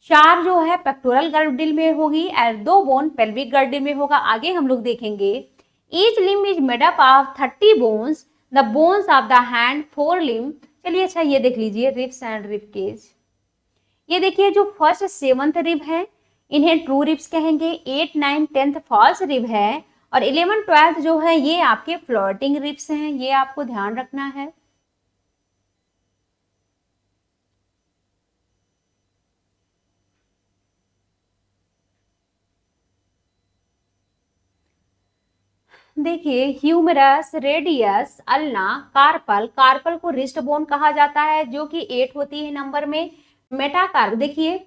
4 जो है पेक्टोरल गर्डिल में होगी और 2 बोन पेल्विक गर्डिल में होगा। आगे हम लोग देखेंगे each limb is made up of 30 bones, the bones of the hand 4 limb. चलिए अच्छा ये देख लीजिए रिब्स एंड रिब केज। ये देखिए जो फर्स्ट 7th रिब है इन्हें ट्रू रिब्स कहेंगे, 8, 9, 10th फॉल्स रिब है और 11, 12th जो है ये आपके फ्लोटिंग रिब्स हैं, ये आपको ध्यान रखना है। देखिए humerus, radius, ulna, carpal, carpal को रिस्ट बोन कहा जाता है जो कि 8 होती है नंबर में। मेटाकार्प देखिए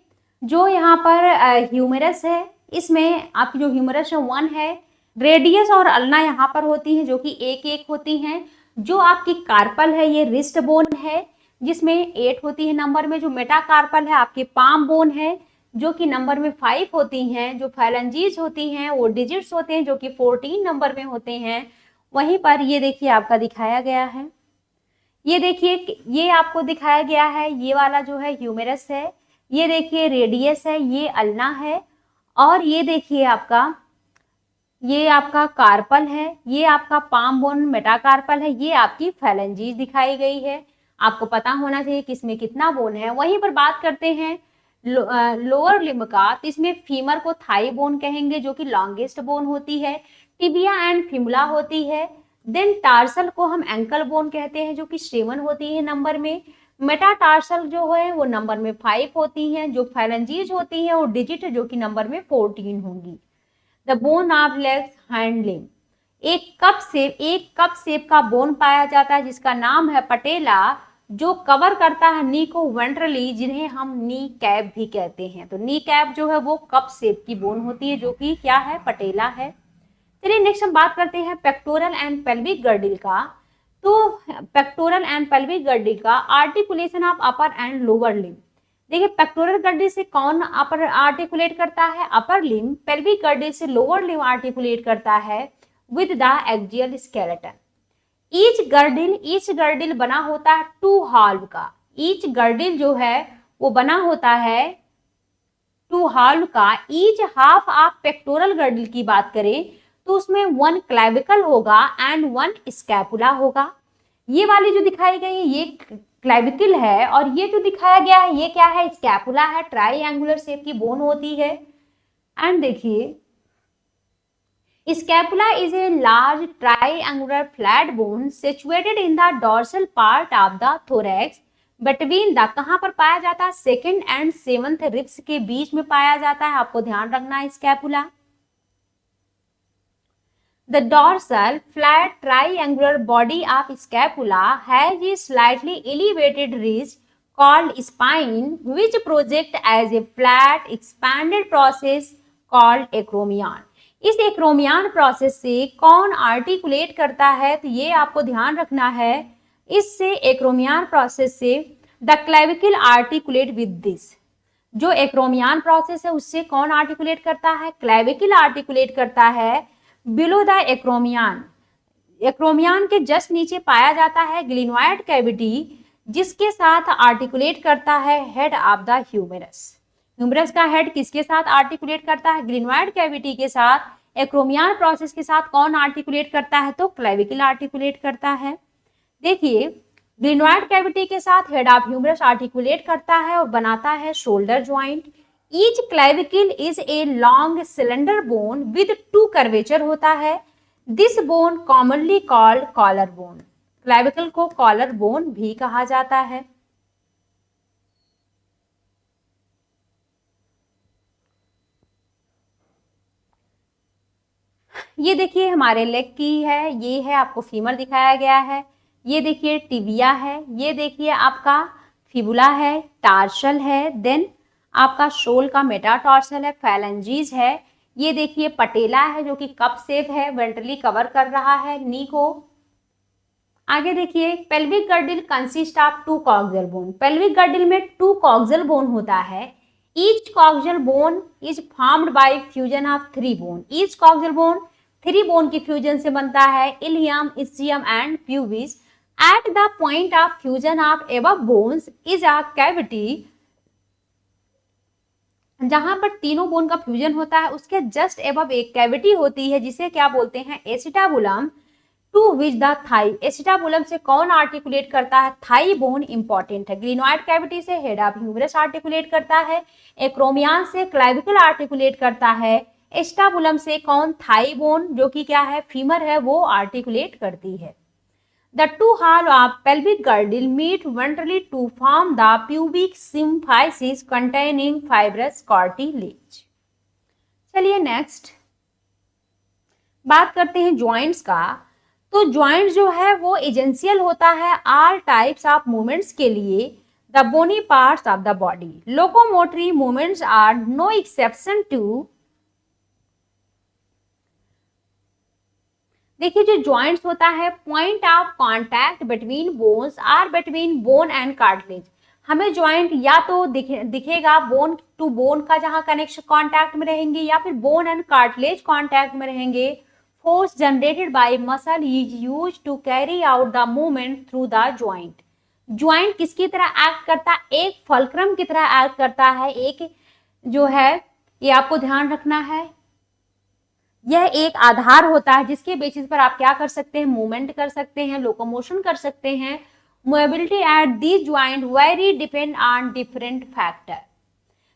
जो यहाँ पर ह्यूमरस है इसमें आपकी जो ह्यूमरस है 1 है, रेडियस और अल्ना यहाँ पर होती है जो कि 1 होती हैं। जो आपकी कार्पल है ये रिस्ट बोन है जिसमें 8 होती है नंबर में। जो मेटाकार्पल है आपकी पाम बोन है जो कि नंबर में 5 होती हैं। जो फैलेंजीज होती हैं वो डिजिट्स होते हैं जो कि 14 नंबर में होते हैं। वहीं पर ये देखिए आपका दिखाया गया है, ये देखिए ये आपको दिखाया गया है, ये वाला जो है ह्यूमेरस है, ये देखिए रेडियस है, ये अल्ना है और ये देखिए आपका ये आपका कार्पल है, ये आपका पाम बोन मेटाकार्पल है, ये आपकी फैलेंजीज दिखाई गई है। आपको पता होना चाहिए किसमें कितना बोन है। वहीं पर बात करते हैं लोअर लिम्ब का, तो इसमें फीमर को थाई बोन कहेंगे जो कि लॉन्गेस्ट बोन होती है, टिबिया एंड फिमुला होती है, देन टार्सल को हम एंकल बोन कहते हैं जो कि 7 होती है नंबर में। मेटाटार्सल जो है वो नंबर में 5 होती हैं। जो फैलेंजीज होती हैं वो डिजिट जो कि नंबर में 14 होंगी। The bone of legs hand limb, एक कप शेप का बोन पाया जाता है जिसका नाम है पटेला, जो कवर करता है नी को वेंट्रली, जिन्हें हम नी कैप भी कहते हैं। तो नी कैप जो है वो कप शेप की बोन होती है जो कि क्या है पटेला है। चलिए नेक्स्ट हम बात करते हैं पेक्टोरल एंड पेल्विक गर्डिल का। तो पेक्टोरल एंड पेल्विक गर्डिल का articulation of upper and lower limb. देखिए पेक्टोरल गर्डिल से कौन अपर आर्टिकुलेट करता है अपर लिम्ब, पेल्विक गर्डिल से लोअर लिम्ब आर्टिकुलेट करता है with the axial skeleton. Each girdle बना होता है 2 हाल्व का। ईच गर्डिल जो है वो बना होता है 2 हाल्व का। Each half of pectoral girdle की बात करें तो उसमें 1 क्लेविकल होगा एंड 1 स्कैपुला होगा। ये वाली जो दिखाई गई है ये क्लेविकल है और ये जो दिखाया गया है ये क्या है स्कैपुला है, ट्राइएंगुलर शेप की बोन होती है। एंड देखिए Scapula is a large triangular flat bone situated in the dorsal part of the thorax between the, कहाँ पर पाया जाता है 2nd and 7th ribs के बीच में पाया जाता है। आपको ध्यान रखना है scapula. The dorsal flat triangular body of scapula has a slightly elevated ridge called spine which project as a flat expanded process called acromion। इस एक्रोमियन प्रोसेस से कौन आर्टिकुलेट करता है तो ये आपको ध्यान रखना है। इससे एक्रोमियन प्रोसेस से the clavicle articulate with this, जो एक्रोमियन प्रोसेस है उससे कौन आर्टिकुलेट करता है, क्लेविकल आर्टिकुलेट करता है बिलो द एक्रोमियन। एक्रोमियन के जस्ट नीचे पाया जाता है ग्लिनोइड कैविटी, जिसके साथ आर्टिकुलेट करता है head of the humerus. Humerus का हेड किसके साथ आर्टिकुलेट करता है, ग्लिनोइड कैविटी के साथ। एक्रोमियन प्रोसेस के साथ कौन आर्टिकुलेट करता है, तो क्लेविकल आर्टिकुलेट करता है। देखिए ग्लिनोइड कैविटी के साथ हेड ऑफ ह्यूमरस आर्टिकुलेट करता है और बनाता है shoulder joint. Each clavicle is a long cylinder bone with two curvature होता है। This bone commonly called collar bone. Clavicle को कॉलर बोन भी कहा जाता है। ये देखिए हमारे लेग की है, ये है आपको फीमर दिखाया गया है, ये देखिए टिबिया है, ये देखिए आपका फिबुला है, टार्सल है, देन आपका शोल का मेटाटार्सल है, फैलेंजीज है, ये देखिए पटेला है जो कि कप शेप है, वेंट्रली कवर कर रहा है नी को। आगे देखिए pelvic girdle consist of two coxal bone. Pelvic girdle में टू कॉक्सियल बोन होता है। Each coxal bone is formed by fusion of three bone. Each coxal bone three bone की फ्यूजन से बनता है, ilium, ischium and pubis. At the point of fusion of above bones is a cavity. जहां पर तीनों बोन का फ्यूजन होता है उसके जस्ट एबव एक कैविटी होती है जिसे क्या बोलते हैं, acetabulum. To which the thigh. Acetabulum से कौन आर्टिकुलेट करता है, थाई बोन इंपॉर्टेंट है। ग्लिनोइड कैविटी से हेड ऑफ ह्यूमरस आर्टिकुलेट करता है, एक्रोमियन से क्लेविकल आर्टिकुलेट करता है, एसिटाबुलम से कौन, थाई बोन जो कि क्या है, फीमर है, वो आर्टिकुलेट करती है। The two hall of pelvic girdle meet ventrally to form the pubic symphysis containing fibrous cartilage। चलिए नेक्स्ट बात करते हैं ज्वाइंट्स का। तो ज्वाइंट जो है वो एजेंशियल होता है ऑल टाइप्स ऑफ मूवमेंट्स के लिए, the bony parts of the body. Locomotory movements are no exception to. देखिए जो ज्वाइंट्स होता है point of contact between bones or between bone and cartilage. हमें ज्वाइंट या तो दिखेगा बोन टू बोन का जहां कनेक्शन कांटेक्ट में रहेंगे, या फिर बोन एंड कार्टिलेज कांटेक्ट में रहेंगे। Force generated by muscle is used to carry out the movement through the joint. Joint किसकी तरह एक्ट करता है, एक फलक्रम की तरह एक्ट करता है। एक जो है ये आपको ध्यान रखना है, यह एक आधार होता है जिसके बेसिस पर आप क्या कर सकते हैं, मूवमेंट कर सकते हैं, लोकोमोशन कर सकते हैं। Mobility at this joint very depend on different factor.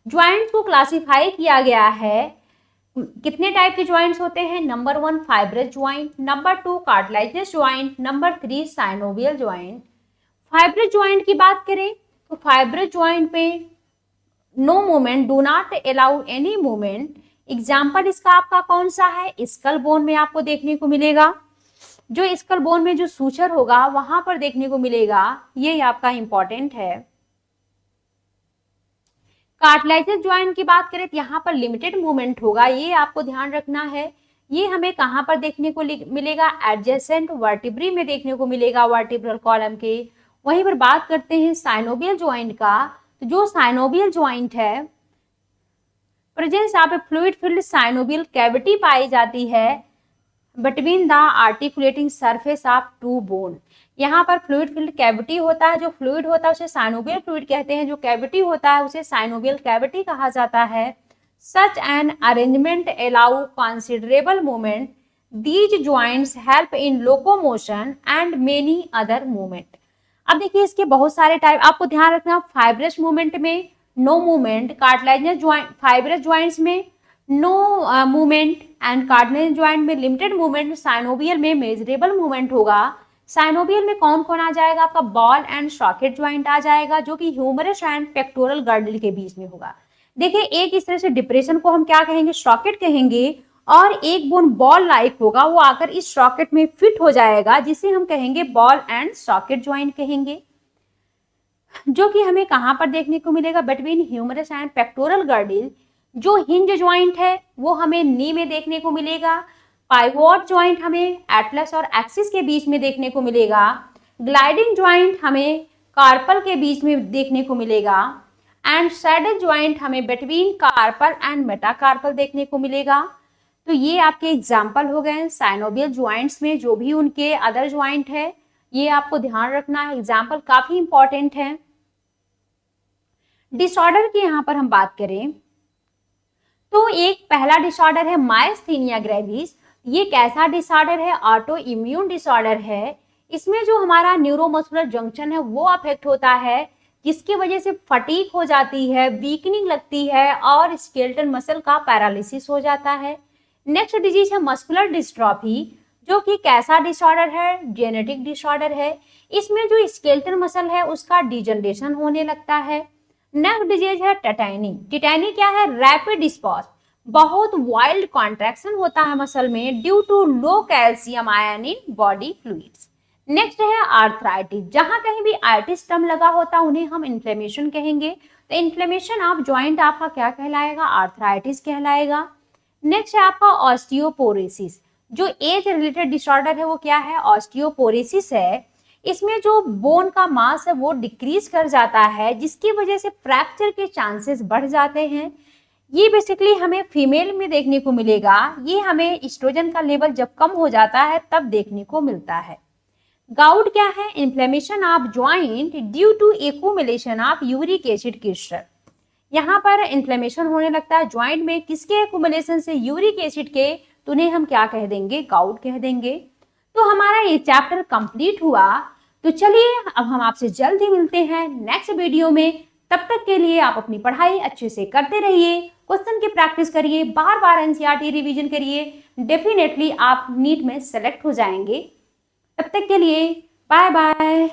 Joints को क्लासिफाई किया गया है, कितने टाइप के ज्वाइंट्स होते हैं, number 1 fibrous joint, number 2 cartilaginous joint, number 3 synovial joint. Fibrous joint की बात करें तो फाइब्रस ज्वाइंट में no movement, do not allow any movement. Example इसका आपका कौन सा है, स्कल बोन में आपको देखने को मिलेगा। जो स्कल बोन में जो सूचर होगा वहां पर देखने को मिलेगा, ये आपका इंपॉर्टेंट है। कार्टिलेजिनस ज्वाइंट की बात करें तो यहाँ पर लिमिटेड मूवमेंट होगा, ये आपको ध्यान रखना है। ये हमें कहाँ पर देखने को मिलेगा, एडजेसेंट वर्टिब्री में देखने को मिलेगा, वर्टिब्रल कॉलम के। वहीं पर बात करते हैं साइनोवियल ज्वाइंट का, तो जो साइनोवियल ज्वाइंट है presence of a fluid filled synovial cavity पाई जाती है between the articulating surface of two bone. यहाँ पर फ्लूइड फिल्ड कैविटी होता है, जो फ्लूइड होता है उसे साइनोवियल फ्लूइड कहते हैं, जो कैविटी होता है उसे साइनोवियल कैविटी कहा जाता है। Such an arrangement allow considerable movement, these joints help in locomotion and many other movement. अब देखिए इसके बहुत सारे टाइप आपको ध्यान रखना, फाइब्रस मूवमेंट में no movement, cartilaginous joint, fibrous joints में no movement and cartilaginous joint में लिमिटेड मूवमेंट, साइनोवियल में मेजरेबल मूवमेंट होगा। साइनोवियल में कौन कौन आ जाएगा, आपका बॉल एंड सॉकेट ज्वाइंट आ जाएगा, जो कि ह्यूमरस एंड पेक्टोरल गर्डल के बीच में होगा। देखिए एक इस तरह से डिप्रेशन को हम क्या कहेंगे, सॉकेट कहेंगे, और एक बोन बॉल लाइक होगा, वो आकर इस सॉकेट में फिट हो जाएगा, जिसे हम कहेंगे बॉल एंड सॉकेट ज्वाइंट कहेंगे, जो कि हमें कहां पर देखने को मिलेगा, between humerus and pectoral girdle. जो हिंज ज्वाइंट है वो हमें नी में देखने को मिलेगा। पाइवोट ज्वाइंट हमें एटलस और एक्सिस के बीच में देखने को मिलेगा। ग्लाइडिंग ज्वाइंट हमें कार्पल के बीच में देखने को मिलेगा। एंड सैडल ज्वाइंट हमें बिटवीन कार्पल एंड मेटाकार्पल देखने को मिलेगा। तो ये आपके एग्जाम्पल हो गए साइनोवियल ज्वाइंट्स में, जो भी उनके अदर ज्वाइंट है ये आपको ध्यान रखना है, एग्जाम्पल काफी इंपॉर्टेंट है। डिसऑर्डर की यहाँ पर हम बात करें तो एक पहला डिसऑर्डर है मायस्थीनिया ग्रेविस। ये कैसा डिसऑर्डर है? ऑटो इम्यून डिसऑर्डर है। इसमें जो हमारा न्यूरोमस्कुलर जंक्शन है वो अफेक्ट होता है, जिसकी वजह से फटीग हो जाती है, वीकनिंग लगती है और स्केलेटल मसल का पैरालिसिस हो जाता है। नेक्स्ट डिजीज है मस्कुलर डिस्ट्रॉफी, जो कि कैसा डिसऑर्डर है? जेनेटिक डिसऑर्डर है। इसमें जो स्केलेटल मसल है उसका डिजनरेशन होने लगता है। नेक्स्ट डिजीज है टेटानी। टेटानी क्या है? रैपिड स्पॉज, बहुत वाइल्ड कॉन्ट्रैक्शन होता है मसल में due to low calcium ion in body fluids. Next है आर्थराइटिस, जहां कहीं भी आर्टिस टर्म लगा होता है उन्हें हम इन्फ्लेमेशन कहेंगे। तो इन्फ्लेमेशन ऑफ ज्वाइंट आपका क्या कहलाएगा? आर्थराइटिस कहलाएगा। नेक्स्ट है आपका ऑस्टियोपोरोसिस, जो एज रिलेटेड डिसऑर्डर है वो क्या है? ऑस्टियोपोरोसिस है। इसमें जो बोन का मास है वो डिक्रीज कर जाता है, जिसकी वजह से फ्रैक्चर के चांसेस बढ़ जाते हैं। ये बेसिकली हमें फीमेल में देखने को मिलेगा। ये हमें एस्ट्रोजन का लेवल जब कम हो जाता है तब देखने को मिलता है। गाउट क्या है? Inflammation of joint due to accumulation of uric acid crystal. यहाँ पर इन्फ्लेमेशन होने लगता है ज्वाइंट में, किसके एक्यूमुलेशन से? यूरिक एसिड के। तो उन्हें हम क्या कह देंगे? गाउट कह देंगे। तो हमारा ये चैप्टर कंप्लीट हुआ। तो चलिए अब हम आपसे जल्द ही मिलते हैं नेक्स्ट वीडियो में। तब तक के लिए आप अपनी पढ़ाई अच्छे से करते रहिए, क्वेश्चन की प्रैक्टिस करिए, बार बार एनसीईआरटी रिवीजन करिए, डेफिनेटली आप नीट में सेलेक्ट हो जाएंगे। तब तक के लिए बाय बाय।